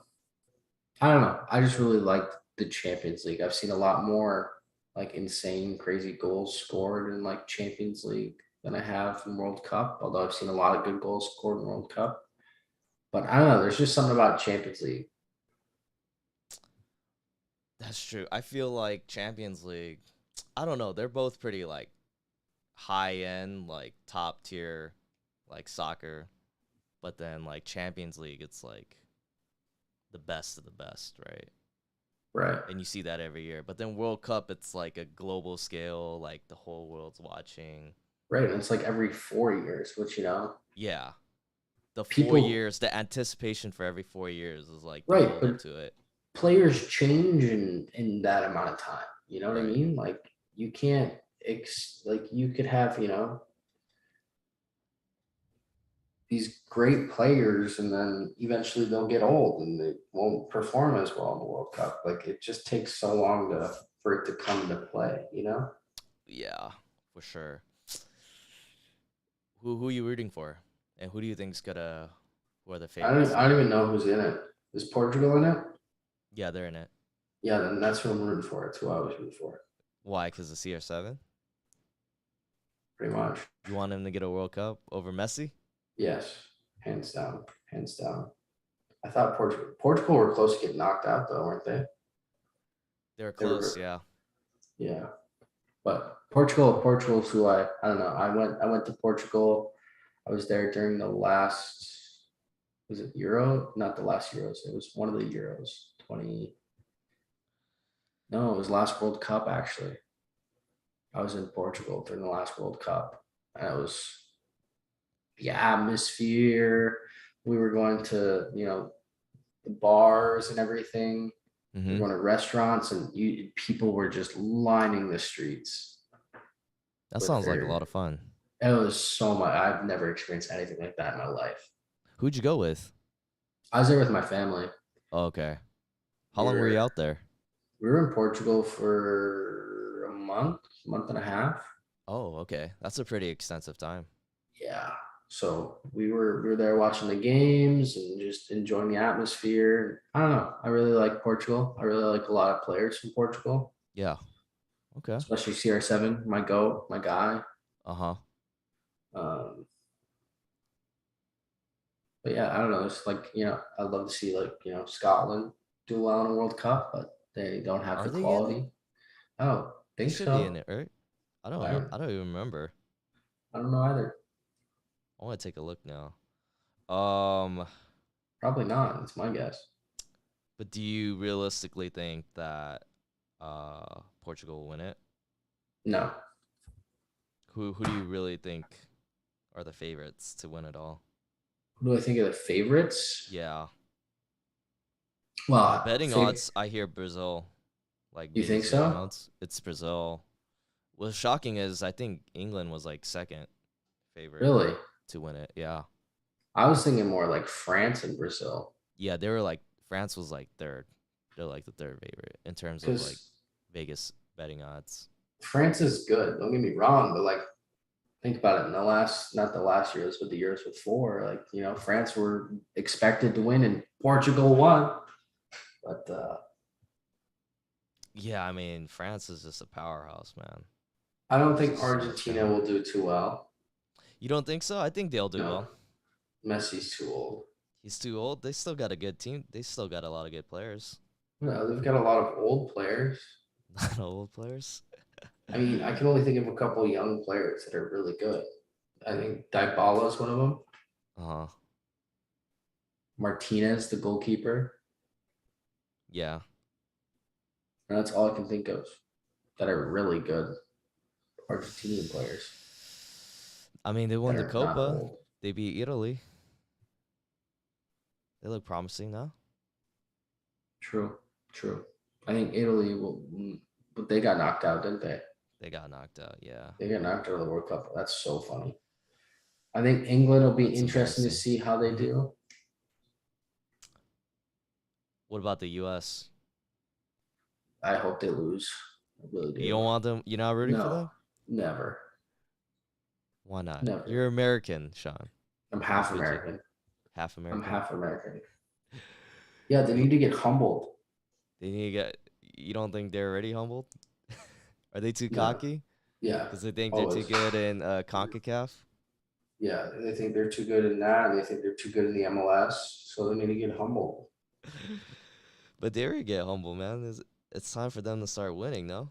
I don't know. I just really like the Champions League. I've seen a lot more like insane, crazy goals scored in like Champions League than I have in World Cup. Although I've seen a lot of good goals scored in World Cup, but I don't know. There's just something about Champions League. That's true. I feel like Champions League, I don't know, they're both pretty like high end, like top tier, like soccer. But then like Champions League, it's like the best of the best, right? Right. And you see that every year. But then World Cup, it's like a global scale, like the whole world's watching. Right. And it's like every 4 years, which Yeah, the four people years, the anticipation for every 4 years is like the right, build up but to it. players change in that amount of time. You know what I Right. mean? Like you can't like you could have, these great players and then eventually they'll get old and they won't perform as well in the World Cup. Like it just takes so long for it to come to play. Yeah, for sure. Who are you rooting for? And who do you think's gonna who are the I don't favorites I to don't win? even know who's in it. Is Portugal in it? Yeah, they're in it. Yeah, then that's who I'm rooting for. It's who I was rooting for, Why? Because the CR7? pretty much. You want him to get a World Cup over Messi? Yes, hands down, hands down. I thought Portugal were close to getting knocked out though, weren't they? They were They close, were, yeah. yeah. But Portugal's who I don't know. I went to Portugal. I was there during the last, was it Euro? Not the last Euros. It was one of the Euros. 20. No, it was last World Cup actually. I was in Portugal during the last World Cup. And it was the atmosphere. We were going to, the bars and everything. We were Mm-hmm. going to restaurants and people were just lining the streets That with sounds like a lot their of fun. it was so much. I've never experienced anything like that in my life. Who'd you go with? I was there with my family. Oh, okay. How We long were you were out there? we were in Portugal for a month and a half. Oh, okay. That's a pretty extensive time. Yeah. So we were there watching the games and just enjoying the atmosphere. I don't know. I really like Portugal. I really like a lot of players from Portugal, Yeah. Okay. especially CR7, my goat, my guy. Uh-huh. Um, but yeah, I don't know. It's like, I'd love to see like, Scotland do well in a World Cup, but they don't have Are the they in it? quality. I don't They think should be so. in it, right? I don't I know. don't I don't even remember. I don't know either. I want to take a look now. Um, Probably not. It's my guess. but do you realistically think that Portugal will win it? No. Who do you really think are the favorites to win it all? Who do I think are the favorites? Yeah. The Well, betting odds, I hear Brazil, like you think Vegas betting so? odds. It's Brazil. What's shocking is I think England was like second favorite Really? to win it. Yeah. I was thinking more like France and Brazil Yeah, they were like France was like third. They're like the third favorite in terms of like because Vegas betting odds. France is good. Don't get me wrong, but like think about it. In the last, not the last years, but the years before, like France were expected to win and Portugal won. But Yeah, I mean France is just a powerhouse, man. I don't It's think just so Argentina strong. will do too well. You don't think so? I think they'll do No, well. Messi's too old. He's too old. They still got a good team. They still got a lot of good players. No, they've got a lot of old players. Not old players. I mean, I can only think of a couple young players that are really good. I think Dybala is one of them. Uh-huh. Martinez, the goalkeeper. Yeah. And that's all I can think of that are really good. Argentinian players I mean, they won that the are not Copa. old. They beat Italy. They look promising now. True, true. I think Italy will, but they got knocked out, didn't they? They got knocked out. Yeah, They got knocked out of the World Cup. That's so funny. I think England will be that's interesting to embarrassing. see how they do. What about the U.S.? I hope they lose. I really You do. don't want them? You're not rooting for No, them? never, Why not? never. You're American, Sean. I'm Why half would you? American. Half I'm American. half American. Yeah, they need to get humbled. They need to get. You don't think they're already humbled? Are they too No, cocky? yeah, Because they think they're too always. good in Concacaf. Yeah, they think they're too good in that, and they think they're too good in the MLS, so they need to get humbled. But they already get humble, man. It's time for them to start winning, no?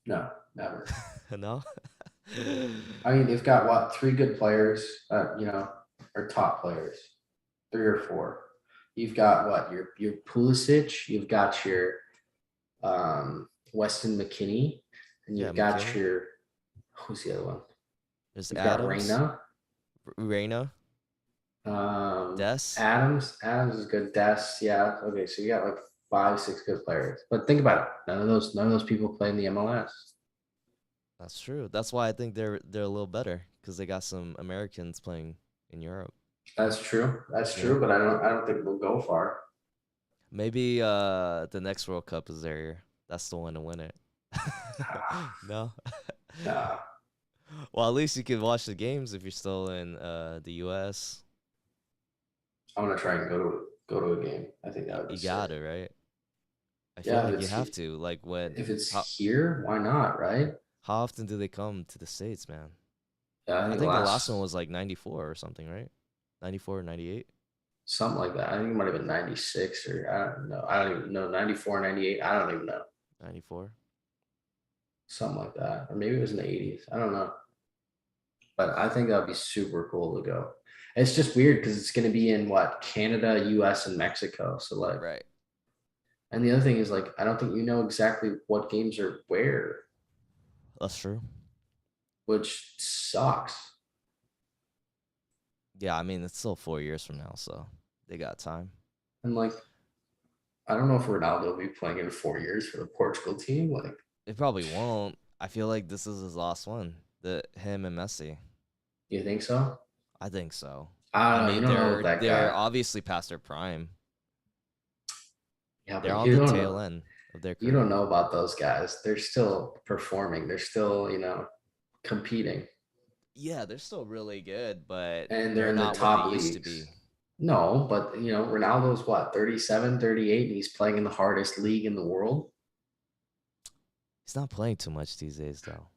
No, never. No? I mean, they've got what, three good players, or top players, three or four. You've got what, your Pulisic, you've got your Weston McKinney, and Yeah, you've got McKinney. your, who's the other one? There's You've got Adams, Reyna. Reina, Des. Adams is good. Des, yeah. Okay, so you got like 5, 6 good players. But think about it. None of those people play in the MLS. That's true. That's why I think they're a little better because they got some Americans playing in Europe. That's true. That's Yeah. true. But I don't think we'll go far. Maybe the next World Cup is their year. That's the one to win it. No. Nah, Well, at least you can watch the games if you're still in the U.S. I'm gonna try and go to a game. I think that would be You sick. got it, right? I feel Yeah, like you have to. Like when if it's how here, why not? Right? how often do they come to the States, man? Yeah, I I think think the last one last was like 94 or something, right? 94 or 98? something like that. I think it might have been 96 or I don't know. I don't even know. 94, 98. I don't even know. 94. Something like that. Or maybe it was in the 80s. I don't know. But I think that'd be super cool to go. It's just weird because it's going to be in what, Canada, US, and Mexico. So like, Right. and the other thing is like, I don't think you know exactly what games are where, That's true. which sucks. Yeah, I mean it's still 4 years from now, so they got time. And like, I don't know if Ronaldo will be playing in 4 years for the Portugal team. Like, It probably won't. I feel like this is his last one. The him and Messi. you think so? I think so. I I don't know. You mean, don't know with that they're guy. obviously past their prime. Yeah, They're but on you the don't tail know. end of their You don't career. know about those guys. They're still performing. They're still, competing, Yeah, they're still really good, but and they're they're in the not what they top used to leagues. be. No, but Ronaldo's what, 37, 38, and he's playing in the hardest league in the world. He's not playing too much these days, though.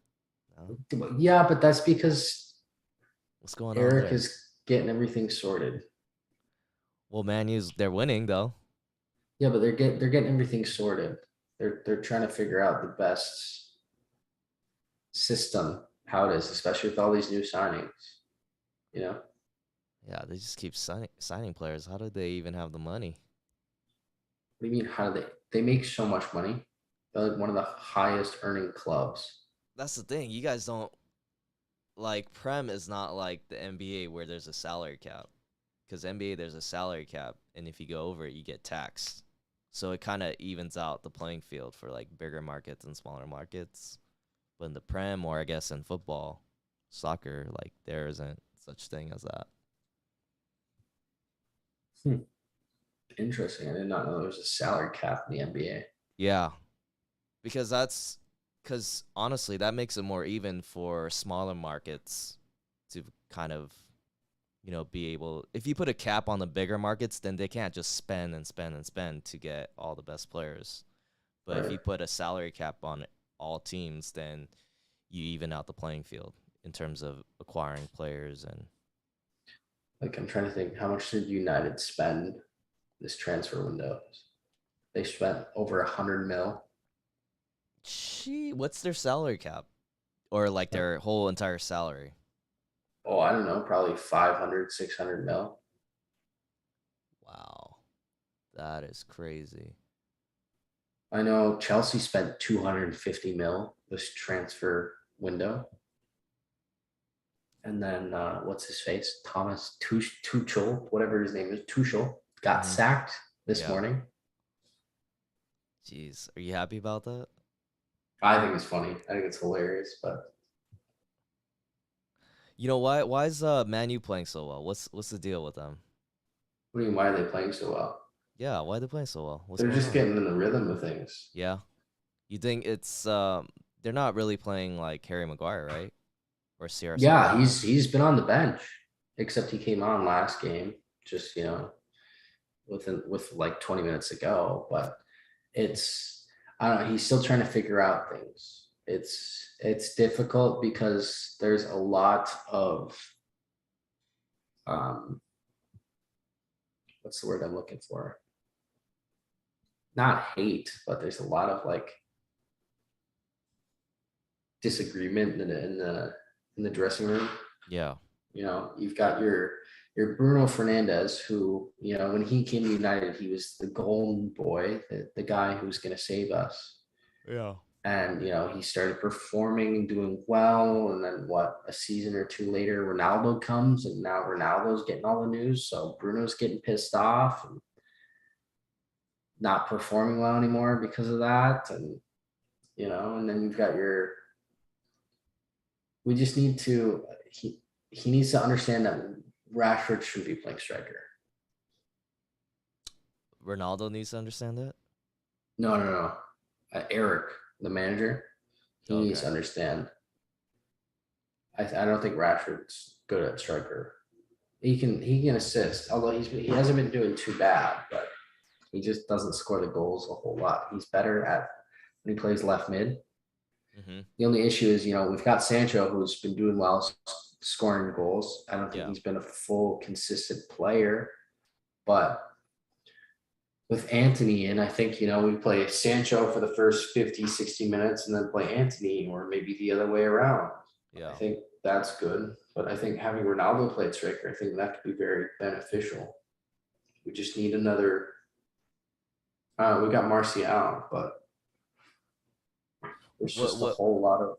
No? Yeah, but that's because What's going on Eric there? is getting everything sorted. Well, Man U's they're winning though. Yeah, but they're getting everything sorted. They're trying to figure out the best system, how it is, especially with all these new signings. You know, Yeah, they just keep signing players. How do they even have the money? what do you mean? How do they make so much money? They're like one of the highest earning clubs. That's the thing. You guys don't like Prem is not like the NBA where there's a salary cap. Because NBA there's a salary cap, and if you go over it, you get taxed. So it kind of evens out the playing field for like bigger markets and smaller markets. But in the Prem, or I guess in football, soccer, like there isn't such thing as that. Hmm. Interesting. I did not know there was a salary cap in the NBA. Yeah, because honestly, that makes it more even for smaller markets to kind of be able. If you put a cap on the bigger markets, then they can't just spend and spend and spend to get all the best players. But if Right. you put a salary cap on all teams, then you even out the playing field in terms of acquiring players. And Like I'm trying to think, how much did United spend this transfer window? They spent over 100 mil. what's their salary cap or like their whole entire salary? Oh, I don't know, probably 500, 600 mil. Wow, that is crazy. I know Chelsea spent 250 mil this transfer window. And then what's his face? Thomas Tuchel, whatever his name is, Tuchel, got Mm-hmm. sacked this Yeah. morning. Jeez, are you happy about that? I think it's funny. I think it's hilarious. But You know why? Why is Man U playing so well? What's the deal with them? what do you mean? Why are they playing so well? Yeah, why are they playing so well? What's They're going just on? getting in the rhythm of things. Yeah, you think it's they're not really playing like Harry Maguire, right? Or CR7? Yeah, he's been on the bench, except he came on last game, just with like 20 minutes ago. But it's I don't know. He's still trying to figure out things. It's difficult because there's a lot of um what's the word I'm looking for? Not hate, but there's a lot of like disagreement in the dressing room. Yeah, You've got your Bruno Fernandez, who, when he came to United, he was the golden boy, the guy who was going to save us. yeah, And, he started performing and doing well. And then a season or two later, Ronaldo comes, and now Ronaldo's getting all the news. So Bruno's getting pissed off and not performing well anymore because of that. And then you've got we just need to, he needs to understand that Rashford shouldn't be playing striker. Ronaldo needs to understand that. No, no, no. Eric, the manager, he needs Okay. to understand. I don't think Rashford's good at striker. He can assist, although he hasn't been doing too bad, but he just doesn't score the goals a whole lot. He's better at when he plays left mid. Mm-hmm. The only issue is, we've got Sancho, who's been doing well, scoring goals. I don't think Yeah. he's been a full consistent player, but with Anthony, and I think, we play Sancho for the first 50, 60 minutes and then play Anthony, or maybe the other way around. I Yeah. think that's good. But I think having Ronaldo play striker, I think that could be very beneficial. We just need another. We got Martial, but there's What just a what whole lot of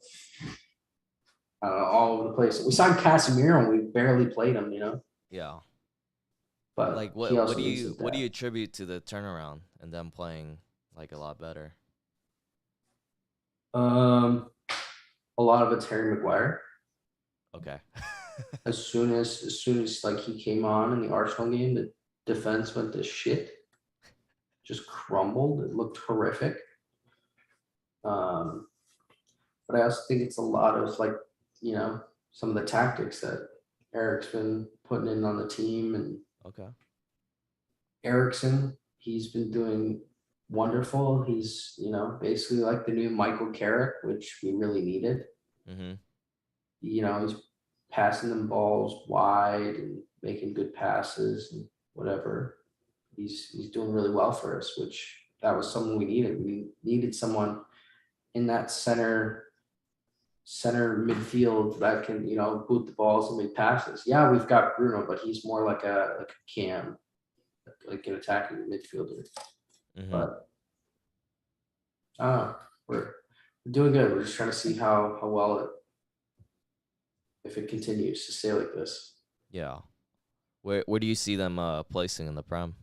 all over the place. We signed Casemiro and we barely played him. yeah. But Like he what also do needs you the what do you depth. attribute to the turnaround and them playing like a lot better? Um, a lot of it's Harry Maguire. Okay. As soon as like he came on in the Arsenal game, the defense went to shit, just crumbled. It looked horrific. Um, but I also think it's a lot of like, some of the tactics that Eric's been putting in on the team, and Okay. Ericsson, he's been doing wonderful. He's, basically like the new Michael Carrick, which we really needed. Mm-hmm. He's passing them balls wide and making good passes and whatever. He's doing really well for us, which that was someone we needed. We needed someone in that center midfield that can, boot the balls and make passes. Yeah, we've got Bruno, but he's more like a cam, like an attacking midfielder. Mm-hmm. But we're doing good. We're just trying to see how well if it continues to stay like this. Yeah. Where do you see them placing in the Prem?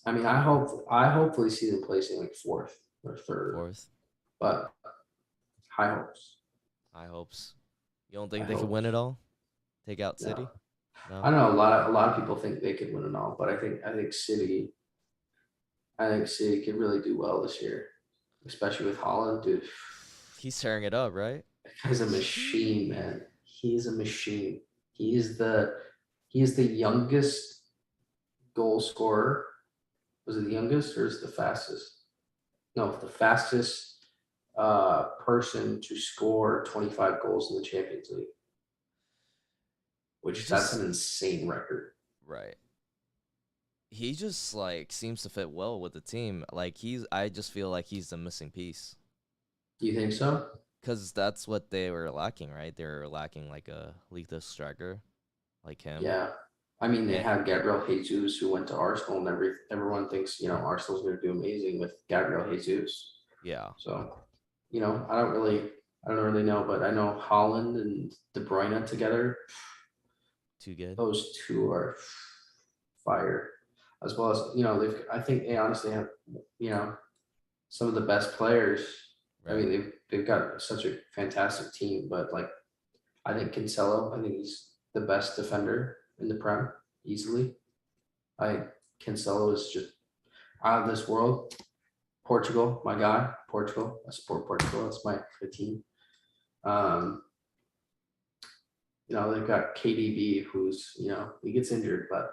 I mean, I hopefully see them placing like fourth or third, Fourth? but high hopes. High hopes. You don't think I they could hope. win it all? Take out No, City? No? I know a lot of people think they could win it all, but I think City could really do well this year, especially with Holland, dude. He's tearing it up, right? That guy's a machine, Sheesh. man. He is a machine. He is the youngest goal scorer. Was it the youngest or is it the fastest? No, the fastest person to score 25 goals in the Champions League, He which that's just an insane record. right. He just like seems to fit well with the team. Like I just feel like he's the missing piece. Do you think so? Cause that's what they were lacking, right? They were lacking like a lethal striker, like him. Yeah. I mean, they And had Gabriel Jesus who went to Arsenal, and everyone thinks, Arsenal's going to do amazing with Gabriel Jesus. yeah, So I don't really know, but I know Holland and De Bruyne together. Too good. Those two are fire, as well as I think they honestly have you know some of the best players. I Right. mean, they've got such a fantastic team, but like I think Cancelo, I think he's the best defender in the Prem easily. I Cancelo is just out of this world. Portugal, my guy, Portugal. I support Portugal. That's my team. Um, they've got KDB, who's he gets injured, but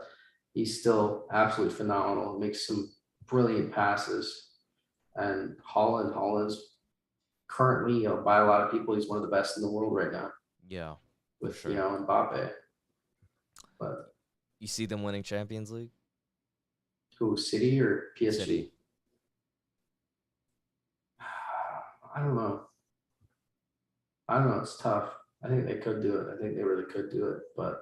he's still absolutely phenomenal. Makes some brilliant passes. And Holland's currently, by a lot of people, he's one of the best in the world right now Yeah, for with sure. Mbappe. But You see them winning Champions League? who, City or City. PSG? I don't know. I don't know. It's tough. I think they could do it. I think they really could do it, but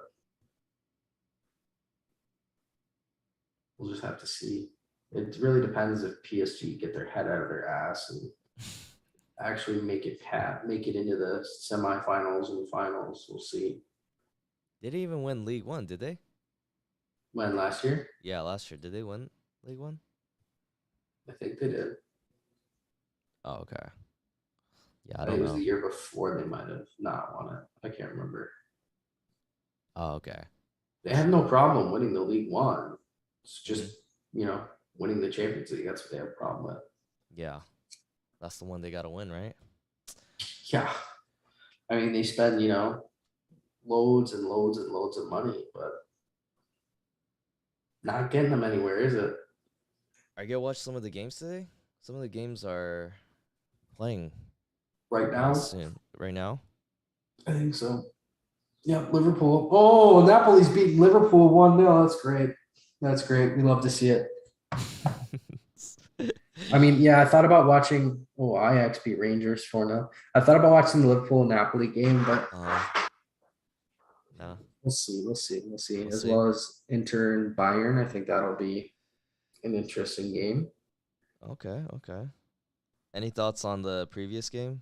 we'll just have to see. It really depends if PSG get their head out of their ass and actually make it into the semifinals and finals. We'll see. They didn't even win League One, did they? When last year? Yeah, last year. Did they win League One? I think they did. Oh, okay. Yeah, I I think don't it was know. the year before they might have not won it. I can't remember. Oh, okay. They have no problem winning the League One. It's Hmm. just, you know, winning the Champions League. That's what they have a problem with. Yeah, that's the one they got to win, right? Yeah. I mean, they spend, loads and loads and loads of money, but not getting them anywhere, is it? Are you gonna watch some of the games today? Some of the games are playing Right now, soon. Right now? I think so. Yep, Liverpool. Oh, Napoli's beating Liverpool 1-0. That's great. That's great. We love to see it. I mean, yeah, I thought about watching. Oh, Ajax beat Rangers 4-0. I thought about watching the Liverpool Napoli game, but uh, no, we'll see. We'll see. We'll see. we'll As see. well as Inter and Bayern. I think that'll be an interesting game. Okay, okay. Any thoughts on the previous game?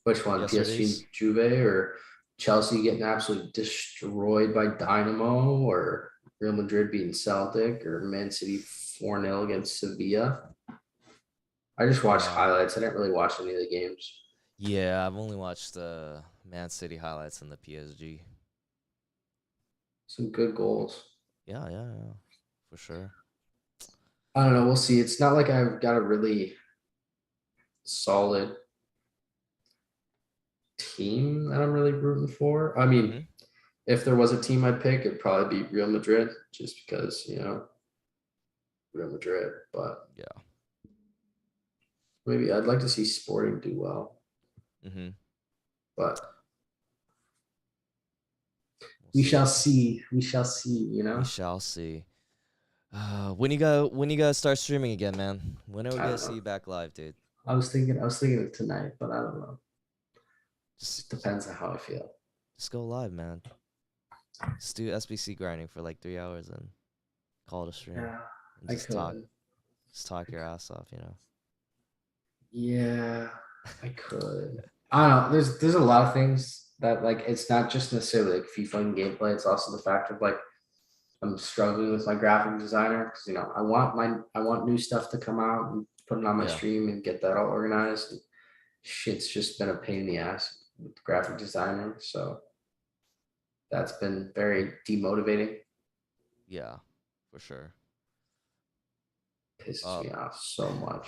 Which one? PSG and Yesterday's? Juve or Chelsea getting absolutely destroyed by Dynamo or Real Madrid beating Celtic or Man City 4-0 against Sevilla? I just watched Uh, highlights. I didn't really watch any of the games. yeah, I've only watched the Man City highlights and the PSG. Some good goals. Yeah, yeah, yeah, for sure. I don't know. We'll see. It's not like I've got a really solid team that I'm really rooting for. I mean, Hmm. if there was a team I'd pick, it'd probably be Real Madrid, just because, Real Madrid. But Yeah. maybe I'd like to see Sporting do well. Hmm. But We'll we see. shall see. We shall see. We shall see. When you guys start streaming again, man? When are we I gonna don't see know. you back live, dude? I was thinking of tonight, but I don't know. Just Just depends on how I feel. just go live, man. Just do SBC grinding for like 3 hours and call it a stream Yeah, and I just talk. could. Just talk your ass off. Yeah, I could. I don't know. There's a lot of things that like it's not just necessarily like FIFA and gameplay. It's also the fact of like I'm struggling with my graphic designer because I want new stuff to come out and put it on my Yeah. stream and get that all organized. And shit's just been a pain in the ass with graphic designer. So that's been very demotivating. Yeah, for sure. Pisses Uh, me off so much.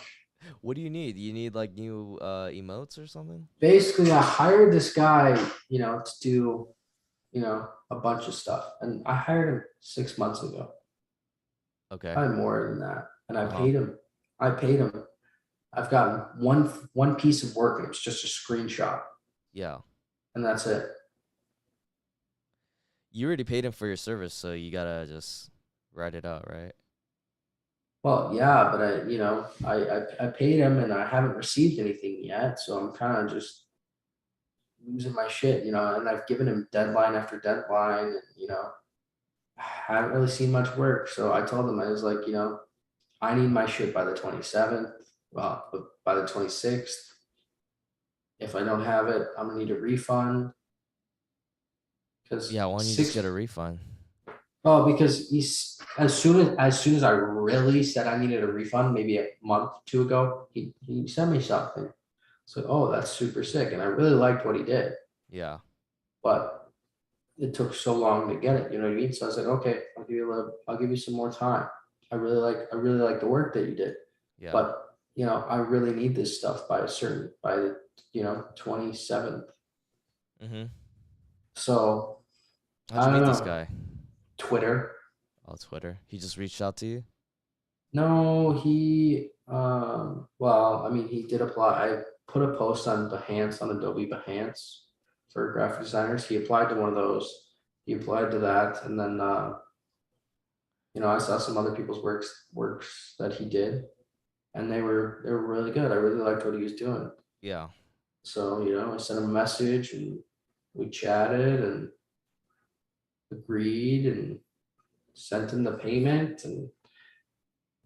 what do you need? You need like new emotes or something? Basically, I hired this guy, to do, a bunch of stuff. And I hired him 6 months ago, Okay. probably more than that. And I Uh-huh. paid him. I paid him. I've gotten one piece of work, and it's just a screenshot, Yeah. and that's it. You already paid him for your service, so you gotta just write it out, right? Well, yeah, but I paid him, and I haven't received anything yet, so I'm kind of just losing my shit, and I've given him deadline after deadline, and I haven't really seen much work. So I told him, I was like, I need my shit by the 27th, well, by the 26th. If I don't have it, I'm gonna need a refund. Yeah, Because why don't you just get a refund? because he's as soon as I really said I needed a refund, maybe a month, two ago, he sent me something. So, oh, that's super sick. And I really liked what he did. Yeah, But it took so long to get it, you know what I mean? So I was like, okay, I'll give you some more time. I really like the work that you did. yeah. But I really need this stuff by the 27th. Mm-hmm. So How'd I you don't meet this know. guy? Twitter. Oh, Twitter. He just reached out to you? No, well, I mean, he did apply. I put a post on Behance, on Adobe Behance for graphic designers. He applied to one of those. He applied to that, and then I saw some other people's works that he did, and they were really good. I really liked what he was doing. Yeah. So, I sent him a message and we chatted and agreed and sent him the payment, and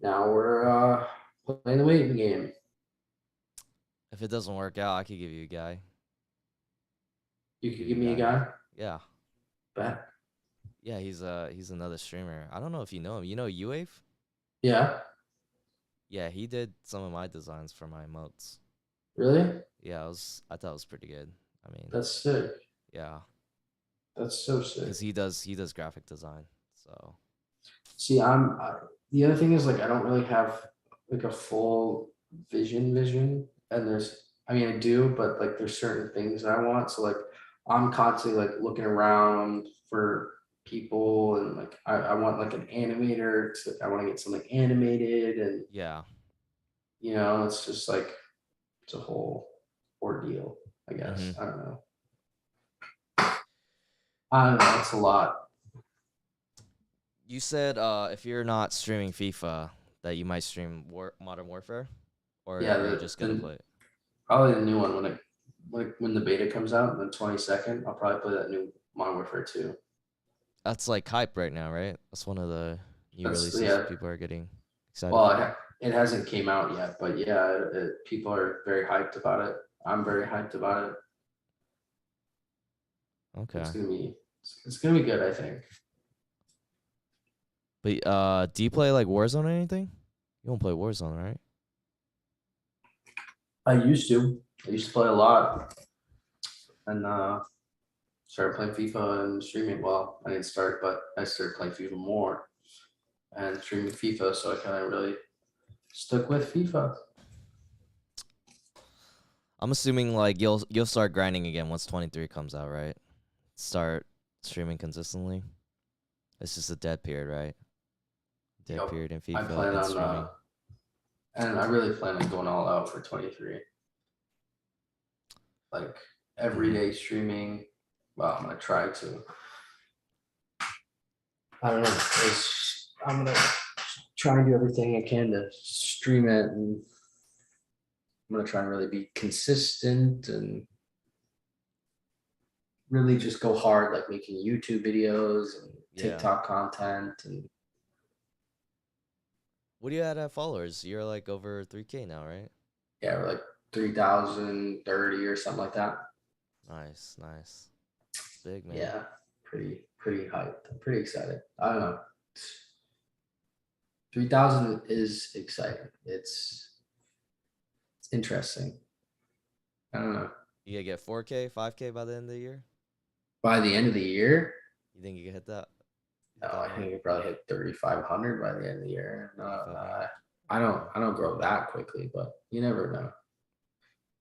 now we're playing the waiting game. If it doesn't work out, I could give you a guy. You could Give you give a me a guy. guy? Yeah. Bet. Yeah, he's another streamer. I don't know if you know him. You know Uwave? Yeah, Yeah, he did some of my designs for my emotes. really? Yeah, I thought it was pretty good. I mean, That's sick. yeah, That's so sick. because he does graphic design. So See, the other thing is, like, I don't really have like a full vision, and I mean, I do, but like there's certain things I want. So like I'm constantly like looking around for people, and like I want like an animator I want to get something animated, and yeah. it's just like it's a whole ordeal, I Mm-hmm. guess. I don't know, it's a lot. You said if you're not streaming FIFA, that you might stream Modern Warfare, or Yeah, are you just gonna play it? probably the new one when the beta comes out on the 22nd. I'll probably play that new Modern Warfare 2. That's like hype right now, right? That's one of the new That's releases yeah. people are getting excited Well, for. it hasn't came out yet, but yeah, people are very hyped about it. I'm very hyped about it. Okay. It's gonna be good, I think. But do you play like Warzone or anything? You don't play Warzone, right? I used to. I used to play a lot, and started playing FIFA and streaming. Well, I didn't start, but I started playing FIFA more and streaming FIFA. So I kind of really stuck with FIFA. I'm assuming like you'll start grinding again once 23 comes out, right? Start streaming consistently. It's just a dead period, right? Dead Yep. period in I FIFA plan and on streaming. and I really plan on going all out for 23. Like Mm-hmm. everyday streaming. Well, I'm gonna try to. I don't know. I'm gonna try and do everything I can to stream it, and I'm gonna try and really be consistent and really just go hard, like making YouTube videos and Yeah. TikTok content, and What do you at followers? You're like over 3K now, right? yeah, we're like 3,030 or something like that. Nice, nice. It's big, man. Yeah, pretty hyped. I'm pretty excited. I don't know. 3,000 is exciting. It's interesting. I don't know. You gonna get 4K, 5K by the end of the year? By the end of the year, You think you can hit that? no, Hit that I mark? think we probably hit 3,500 by the end of the year. No, 3,500. I don't. Okay. I don't grow that quickly, but you never know.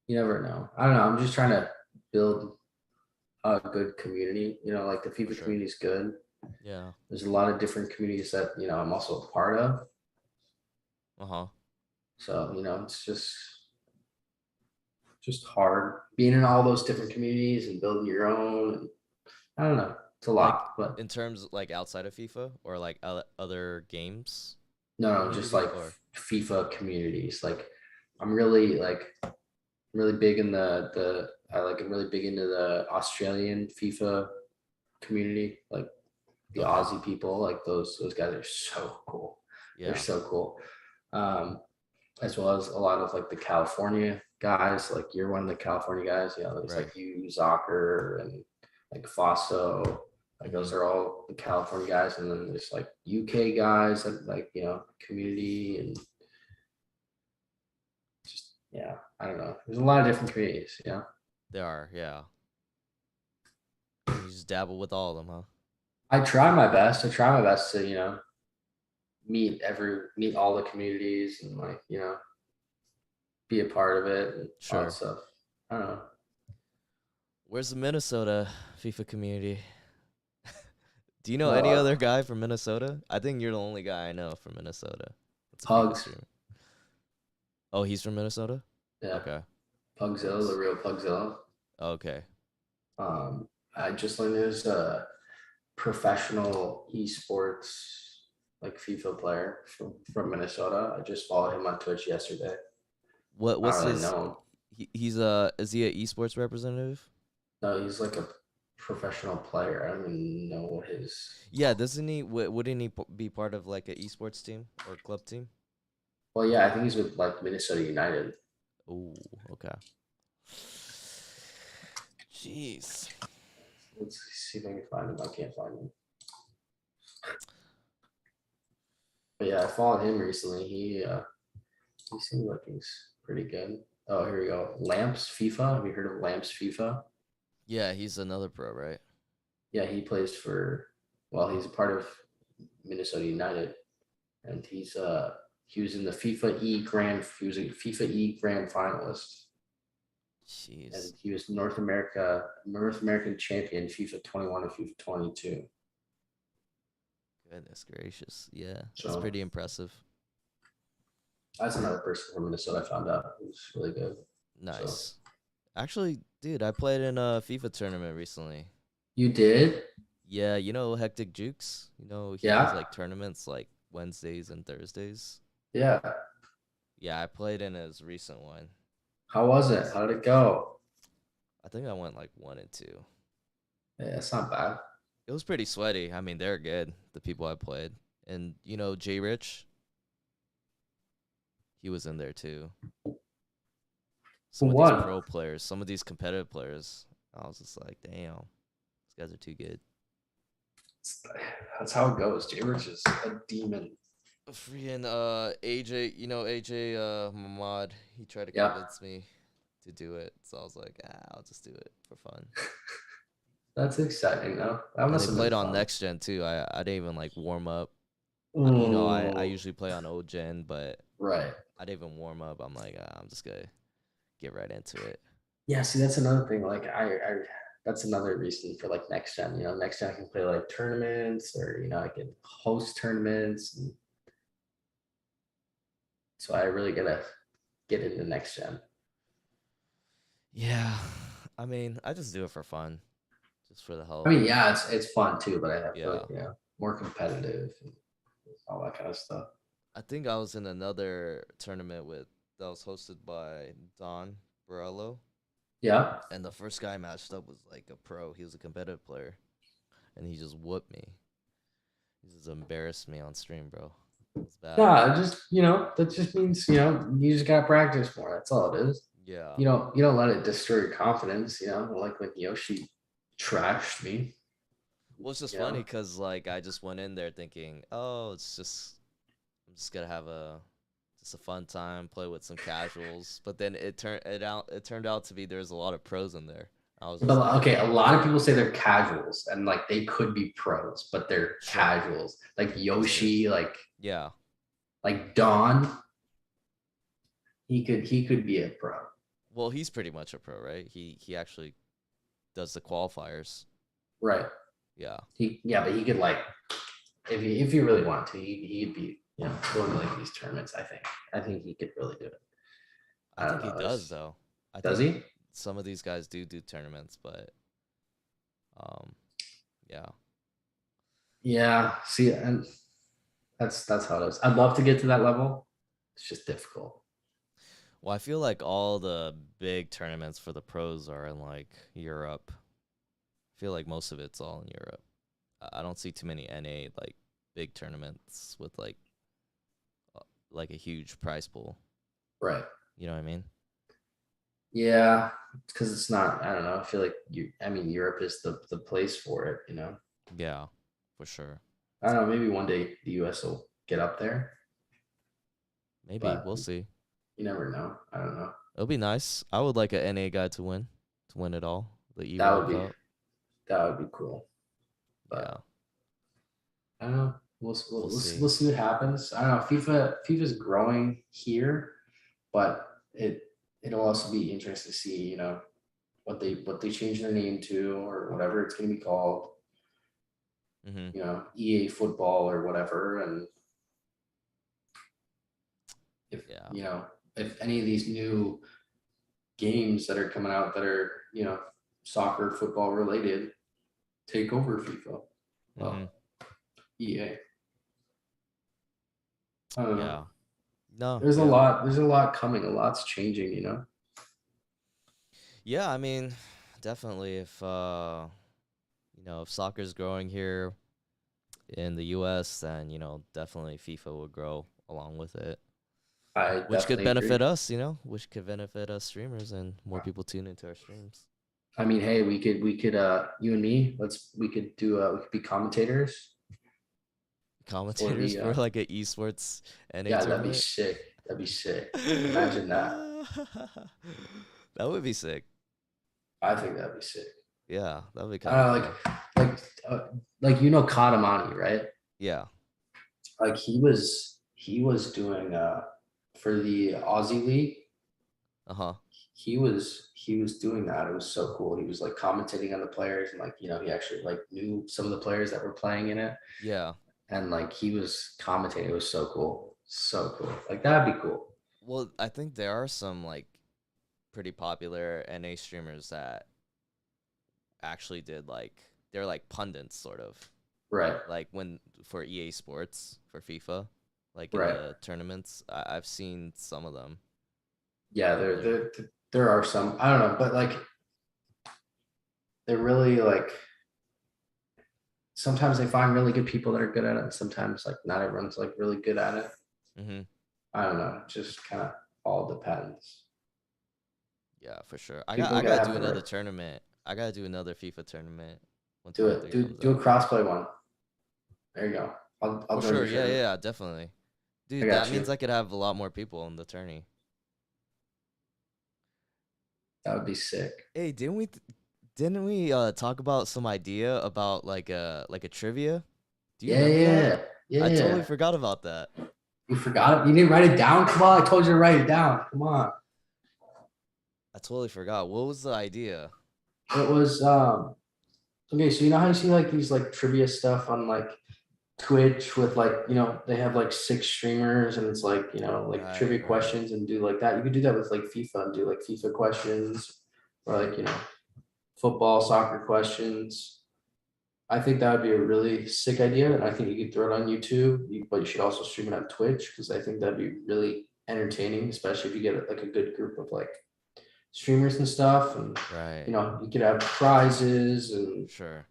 You never know. I don't know. I'm just trying to build a good community. Like the For FIFA sure. community is good. Yeah. There's a lot of different communities that I'm also a part of. Uh-huh. So it's just hard being in all those different communities and building your own. And I don't know. It's a Like lot, but in terms like outside of FIFA or like other games no, just community like or FIFA communities. Like I'm really really big in I'm really big into the Australian FIFA community, like the okay. Aussie people, like those guys are so cool. They're Yeah. so cool. Um, as well as a lot of like the California guys. Like you're one of the California guys. You know, there's Right. like you, Zocker, and like Fosso. Like Hmm. those are all the California guys, and then there's like UK guys that like community and just yeah. I don't know. There's a lot of different communities. Yeah. There are, yeah. And you just dabble with all of them, huh? I try my best. I try my best to meet all the communities and like be a part of it and all that Sure. stuff. I don't know. Where's the Minnesota FIFA community? Do you know any Uh, other guy from Minnesota? I think you're the only guy I know from Minnesota. That's a FIFA Pugs. streamer. Oh, he's from Minnesota? Yeah. Okay. Pugzilla, the Nice. real Pugzilla. Okay. Um, I just learned there's a professional esports like FIFA player from Minnesota. I just followed him on Twitch yesterday. I What's don't really his know him. he's is he an esports representative? No, he's like a professional player. I don't even know his. Yeah, doesn't he wouldn't he be part of like an esports team or club team? Well, yeah, I think he's with like Minnesota United. Oh, okay. Jeez. Let's see if I can find him. I can't find him. But yeah, I followed him recently. He seems like he's pretty good. Oh, here we go. Lamps FIFA. Have you heard of Lamps FIFA? Yeah, he's another pro, right? Yeah, he plays for. Well, he's a part of Minnesota United, and he was in the FIFA E Grand. He was a FIFA E Grand finalist, and Jeez. he was North American champion FIFA 21 and FIFA 22. Goodness gracious. Yeah, that's So pretty impressive. that's another person from Minnesota I found out who's really good. So Nice. Actually, dude, I played in a FIFA tournament recently. you did, Yeah, you know Hectic Jukes? You know he does yeah, like tournaments like Wednesdays and Thursdays. yeah. Yeah, I played in his recent one. How was It it? was How did it go? I think I went like 1-2. Yeah, it's not bad. It was pretty sweaty. I mean, they're good, the people I played. And you know, Jay Rich, he was in there too. Who Some of these won? pro players, some of these competitive players, I was just like, damn, these guys are too good. That's how it goes. Jay Rich is a demon. Freaking AJ, you know AJ Mamad, he tried to Yeah, convince me to do it. So I was like, I'll just do it for fun. that's exciting though. That And must they have been played on fun. next gen too. I didn't even like warm up. You know, I Ooh, usually play on old gen, but right. I didn't even warm up. I'm like, I'm just gonna get right into it. Yeah, see, that's another thing. Like, that's another reason for like next gen. Next gen I can play like tournaments, or I can host tournaments. And so I really gotta get into next gen. Yeah. I mean, I just do it for fun, just for the I hell. mean, yeah, it's fun too, but I feel like Yeah. more competitive and all that kind of stuff. I think I was in another tournament with that was hosted by Don Borello. Yeah. And the first guy I matched up was like a pro. He was a competitive player. And he just whooped me. He just embarrassed me on stream, bro. It's bad. Yeah, just that just means you just gotta practice more. That's all it is. Yeah. You don't let it destroy your confidence. Like when Yoshi trashed me. Well, it's just You funny know, because like I just went in there thinking, oh, it's just I'm just gonna have a fun time, play with some casuals. But then it turned out to be there's a lot of pros in there. I was just but like, okay, a lot of people say they're casuals and like they could be pros, but they're sure, casuals. Like that's true. Yoshi, Yeah. like Don, he could be a pro. Well, he's pretty much a pro, right? He actually does the qualifiers. Right. Yeah. Yeah, but he could like if he really wanted to, he'd be going to like these tournaments. I think he could really do it. I I don't think he know. does though. I Does think he? some of these guys do tournaments, but um yeah. Yeah. See, and that's how it is. I'd love to get to that level. It's just difficult. Well, I feel like all the big tournaments for the pros are in like Europe. I feel like most of it's all in Europe. I don't see too many NA like big tournaments with like a huge prize pool. Right. You know what I mean? Yeah, because it's not. I don't know. I feel like Europe is the place for it. Yeah, for sure. I don't know. Maybe one day the U.S. will get up there, Maybe but we'll see. you never know. I don't know. It'll be nice. I would like an NA guy to win it all, the E That World would be Cup. that would be cool. Yeah, But I don't know. we'll see. We'll see what happens. I don't know. FIFA's growing here, but it'll also be interesting to see, what they change their name to or whatever it's going to be called. Hmm. EA football or whatever, and if Yeah. you know if any of these new games that are coming out that are soccer football related take over FIFA. Hmm. Well, EA. I don't know. Yeah. No. There's a Yeah. lot. There's a lot coming. A lot's changing. Yeah. I mean, definitely. If soccer's growing here in the U.S., then definitely FIFA would grow along with it, I which could definitely agree. benefit us. Which could benefit us streamers and more people tune into our streams. I mean, hey, we could you and me, we could be commentators for Commentators the for like a esports NA yeah, that'd be tournament. sick. That'd be sick. Imagine that. That would be sick. I think that'd be sick. Yeah, that would be I kind of don't know, cool. like uh, Katamani, right? Yeah. Like he was doing for the Aussie League. Uh-huh. He was doing that. It was so cool. He was like commentating on the players, and he actually like knew some of the players that were playing in it, Yeah. and like he was commentating. It was so cool, so cool. Like that'd be cool. Well, I think there are some like pretty popular NA streamers that actually did like they're like pundits sort of. Right, Like when for EA Sports for FIFA, like in right. the tournaments, I've seen some of them. Yeah, They're really there are some. I don't know, but like they're really like sometimes they find really good people that are good at it, and sometimes like not everyone's like really good at it. mm-hmm. I don't know. It just kind of all depends. Yeah, for sure. People I gotta gotta have do the another right. tournament. I gotta do another FIFA tournament when Do it. 23 comes Do a out. crossplay one. There you go. I'll For join sure. your Yeah, yeah, tournament. yeah, definitely. I Dude, that got you. means I could have a lot more people in the tourney. That would be sick. Hey, didn't we talk about some idea about like a trivia? Do you Yeah, remember that? yeah, yeah, I totally yeah. forgot about that. You forgot it. You didn't write it down. Come on, I told you to write it down. Come on. I totally forgot. What was the idea? It was okay. So you know how you see like these like trivia stuff on like Twitch with like they have like 6 streamers and it's like like Right, trivia right. questions and do like that. You could do that with like FIFA and do like FIFA questions or like football, soccer questions. I think that would be a really sick idea, and I think you could throw it on YouTube, but you should also stream it on Twitch because I think that'd be really entertaining, especially if you get like a good group of like streamers and stuff, and Right. you could have prizes and For sure.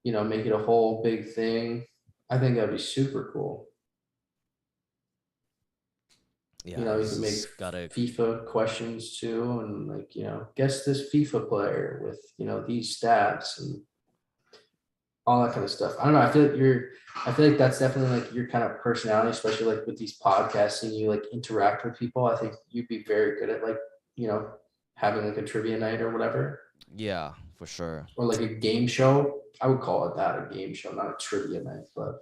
make it a whole big thing. I think that'd be super cool. Yeah, You it's can make just gotta FIFA questions too, and like guess this FIFA player with these stats and all that kind of stuff. I don't know. I feel like that's definitely like your kind of personality, especially like with these podcasts and you like interact with people. I think you'd be very good at like, you know, having like a trivia night or whatever, yeah, for sure. or like a game show. I would call it that, a game show, not a trivia night, but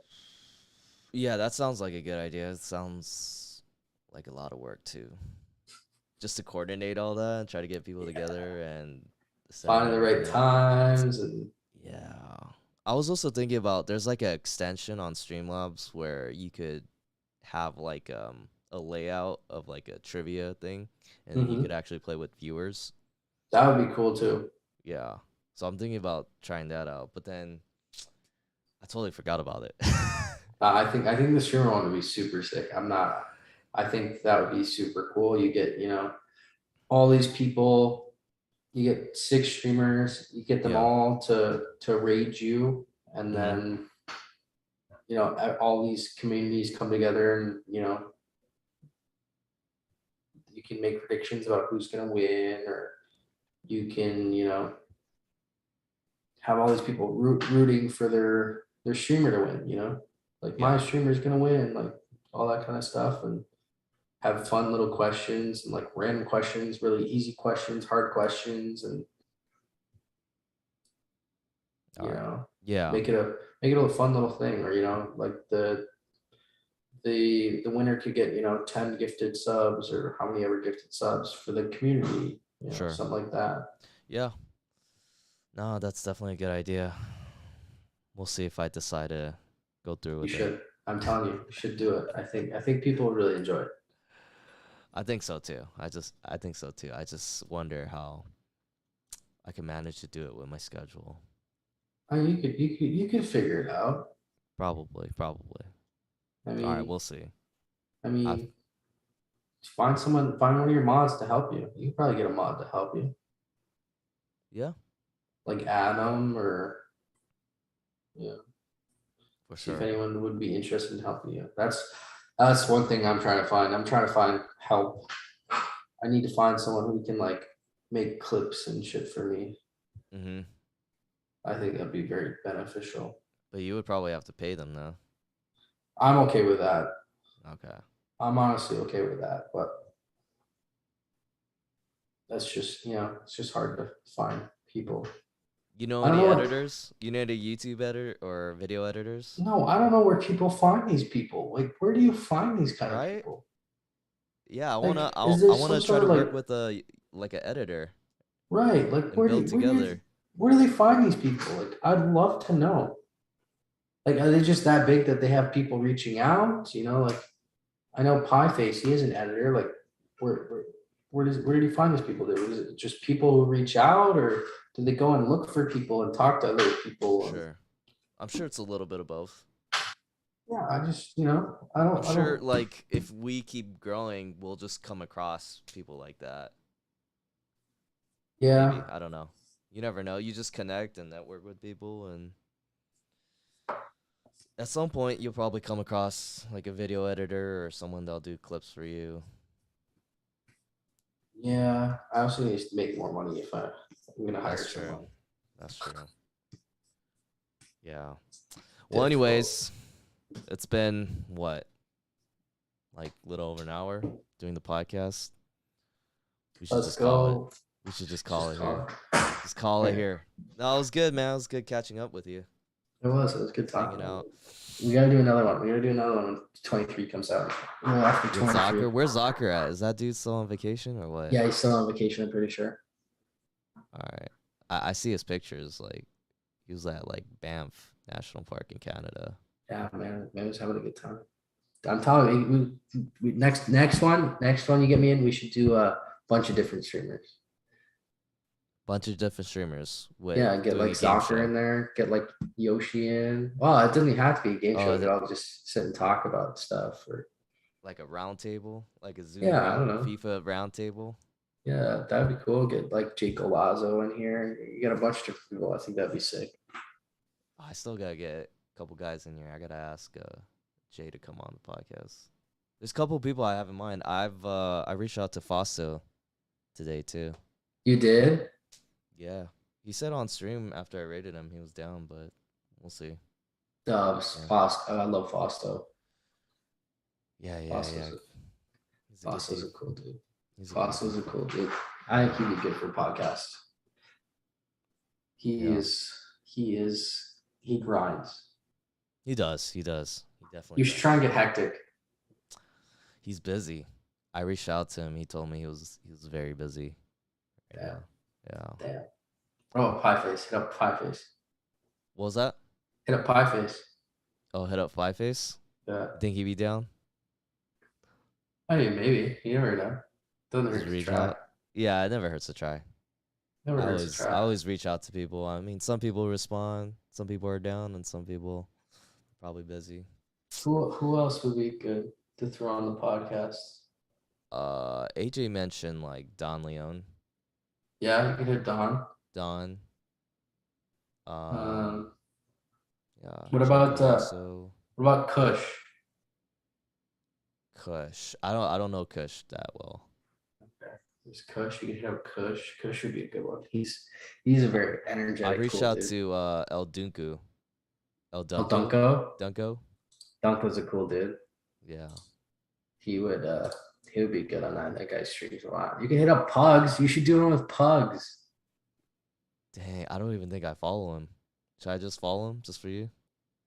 Yeah, that sounds like a good idea. It sounds like a lot of work too. Just to coordinate all that and try to get people yeah, together and setting finding the right everything up. times and Yeah. I was also thinking about there's like an extension on Streamlabs where you could have like a layout of like a trivia thing and then you could mhm. actually play with viewers. That would be cool too. Yeah. So I'm thinking about trying that out, but then I totally forgot about it. I think the streamer one would be super sick. I'm not. I think that would be super cool. You get all these people. You get 6 streamers. You get them Yeah. all to raid you, and Mhm. then all these communities come together, and you can make predictions about who's gonna win, or you can, have all these people rooting for their streamer to win, like my Yeah. streamer's gonna win, like all that kind of stuff, and have fun little questions and like random questions, really easy questions, hard questions, and All you right. know, Yeah. make it a fun little thing, or like the winner could get 10 gifted subs, or how many ever gifted subs for the community, Sure. something like that. Yeah. No, that's definitely a good idea. We'll see if I decide to go through You with it. should. I'm telling you should do it. I think people would really enjoy it. I think so too. I think so too. I just wonder how I can manage to do it with my schedule. I mean, you could figure it out. Probably. I All right, mean, we'll see. I I mean, find one of your mods to help you. You can probably get a mod to help you, Yeah, like Adam, or yeah, for see if sure. anyone would be interested in helping you. That's one thing I'm trying to find. I'm trying to find help. I need to find someone who can like make clips and shit for me. Mhm. I think that'd be very beneficial. But you would probably have to pay them though. I'm okay with that. Okay. I'm honestly okay with that, but that's just, it's just hard to find people. You know I don't any know where, editors? You know any YouTube editor or video editors? no, I don't know where people find these people. Like, where do you find these kind of Right? people? Yeah, Like, is there I some wanna try sort to of work like, with a like an editor right? Like, and build together. where do they find these people? Like, I'd love to know. Like, are they just that big that they have people reaching out? Like, I know Pieface, he is an editor. Like, where did he find these people? Was it just people who reach out, or did they go and look for people and talk to other people? And Sure. I'm sure it's a little bit of both. yeah, I just, I'm I sure don't, like if we keep growing, we'll just come across people like that. yeah, Maybe. I don't know. You never know. You just connect and network with people, and at some point you'll probably come across like a video editor or someone that'll do clips for you. yeah. I also need to make more money if I'm gonna hire That's true. someone. That's true. Yeah. Well, Difficult. anyways, it's been what, like a little over an hour doing the podcast. We should Let's just call it. go. We should just call Just it here. call. Just call it Yeah, here. No, it was good, man. It was good catching up with you, it was. It was good hanging talking. out. We gotta do another one. We gotta do another one when 23 comes out. Well, after With 23. Zocker, where's Zocker at? Is that dude still on vacation or what? Yeah, he's still on vacation, I'm pretty sure. All right. I see his pictures. Like he was at like Banff National Park in Canada. Yeah, man was having a good time. I'm telling you, next one you get me in, we should do a bunch of different streamers. Bunch of different streamers with Yeah, get doing like a game soccer show. in there, get like Yoshi in. Well, it doesn't have to be a game show. Oh, We could all just sit and talk about stuff, or like a round table, like a Zoom yeah, I don't round, know. FIFA round table. Yeah, that'd be cool. Get like Jake Golazo in here. You get a bunch of different people. I think that'd be sick. I still gotta get a couple guys in here. I gotta ask Jay to come on the podcast. There's a couple people I have in mind. I reached out to Fosto today too. You did? Yeah, he said on stream after I rated him he was down, but we'll see. Yeah, Fausto. I love Fausto. yeah. Fausto's a, He's a good Fausto's a dude. cool dude. He's a good Fausto's dude. a cool dude. I think he'd be good for podcast. He Yeah, is. He is. He grinds. he does. He does. He definitely You should try does. and get hectic. He's busy. I reached out to him. He told me he was very busy right Yeah. now. Yeah. Damn. Oh, pie face. Hit up pie face. What was that? Hit up pie face. Oh, hit up Fly Face. Yeah. You think he'd be down? I mean, maybe. You never know. Doesn't Just hurt to reach try. out. Yeah, it never hurts to try. Never I hurts to always I try. always reach out to people. I mean, some people respond, some people are down, and some people are probably busy. Who else would be good to throw on the podcast? AJ mentioned like Don Leon, Yeah, you can hit Don. Don. Um, Yeah, what Jay about Golasso, what about Kush? Kush. I don't know Kush that well. There's Kush. You can hit up Kush. Kush would be a good one. He's a very I energetic, reached cool out dude. to El Dunku. El Oh, Dunko? Dunko. Dunko? Dunko's a cool dude. Yeah. He would he would be good on that. That guy streams a lot. You can hit up Pugs. You should do it with Pugs. Dang, I don't even think I follow him. Should I just follow him just for you?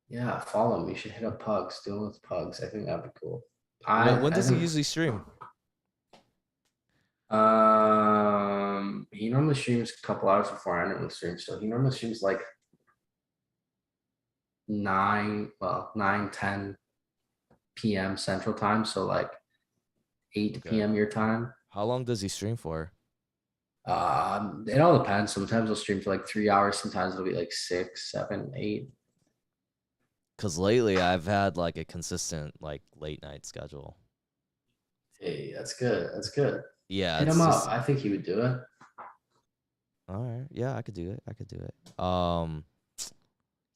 Yeah, follow him. You should hit up Pugs. Do it with Pugs. I think that'd be cool. When I does he think usually stream? he normally streams a couple hours before I normally stream. So he normally streams like 9, 10 p.m. Central Time. So like 8 Okay. p.m. your time. How long does he stream for? It all depends. Sometimes he'll stream for like 3 hours. Sometimes it'll be like 6, 7, 8. Because lately I've had like a consistent like late night schedule. Hey, that's good. That's good. Yeah, Hit it's him just up. I think he would do it. all right. Yeah, I could do it. I could do it.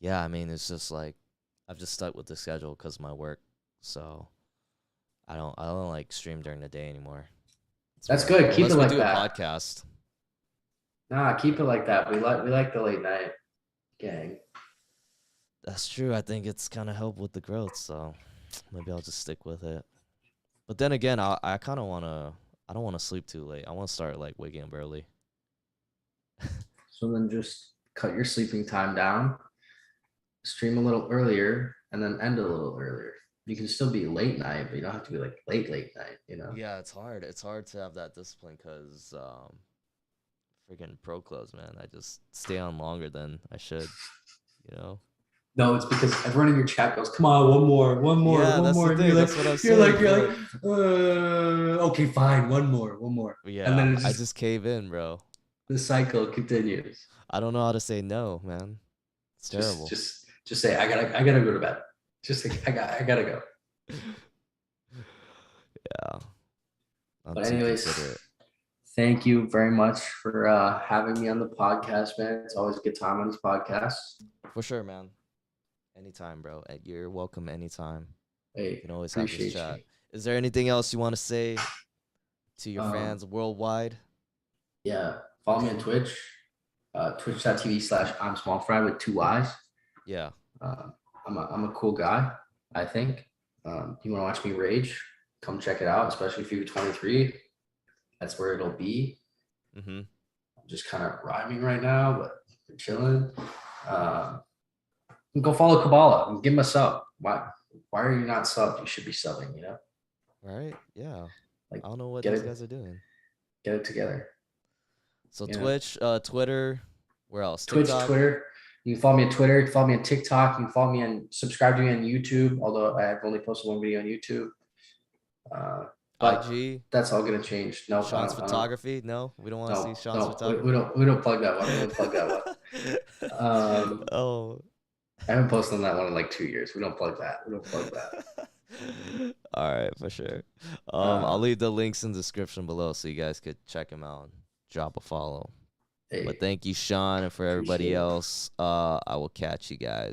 Yeah, I mean it's just like I've just stuck with the schedule because my work. So I don't like stream during the day anymore. It's That's rare. good. Keep Unless it we like do that. a podcast. Nah, keep it like that. We like the late night gang. That's true. I think it's kind of helped with the growth, so maybe I'll just stick with it. But then again, I kind of want to. I don't want to sleep too late. I want to start like waking up early. So then just cut your sleeping time down, stream a little earlier, and then end a little earlier. You can still be late night, but you don't have to be like late night, you know? Yeah, it's hard. It's hard to have that discipline because freaking pro clubs, man. I just stay on longer than I should. You know. No, it's because everyone in your chat goes, "Come on, one more, Yeah, one that's more." the And thing. you're like, That's what I'm you're saying. like, you're like, okay, fine, one more. And Yeah, then I just cave in, bro. the cycle continues. I don't know how to say no, man. It's terrible. Just say, I gotta go to bed. Just say, I gotta go. Yeah. I'm But too anyways, considerate. thank you very much for having me on the podcast, man. It's always a good time on this podcast. For sure, man. Anytime, bro. You're welcome anytime. Hey, You can always have this appreciate chat. you. Is there anything else you want to say to your fans worldwide? Yeah, follow me on Twitch, twitch.tv/Imsmallfryy with 2 Y's. Yeah. I'm a cool guy, I think. You want to watch me rage? Come check it out, especially Fifa 23. That's where it'll be. Mm-hmm. I'm just kind of rhyming right now, but we're chilling. Go follow Koballa and give him a sub. Why are you not subbed? You should be subbing, you know? Right? Yeah. Like, I don't know what get these it- guys are doing. Get it together. So Yeah. Twitch, Twitter, where else? Twitch, TikTok? Twitter. You can follow me on Twitter. You can follow me on TikTok. You can follow me and subscribe to me on YouTube, although I have only posted one video on YouTube. But IG? that's all gonna change. No, Sean's photography? No, we don't want to see Sean's photography. we don't plug that one. We don't plug that one. Oh. I haven't posted on that one in like 2 years. We don't plug that. All right, for sure. I'll leave the links in the description below so you guys could check him out and drop a follow. Hey, But thank you, Sean, and for everybody appreciate it. else, I will catch you guys.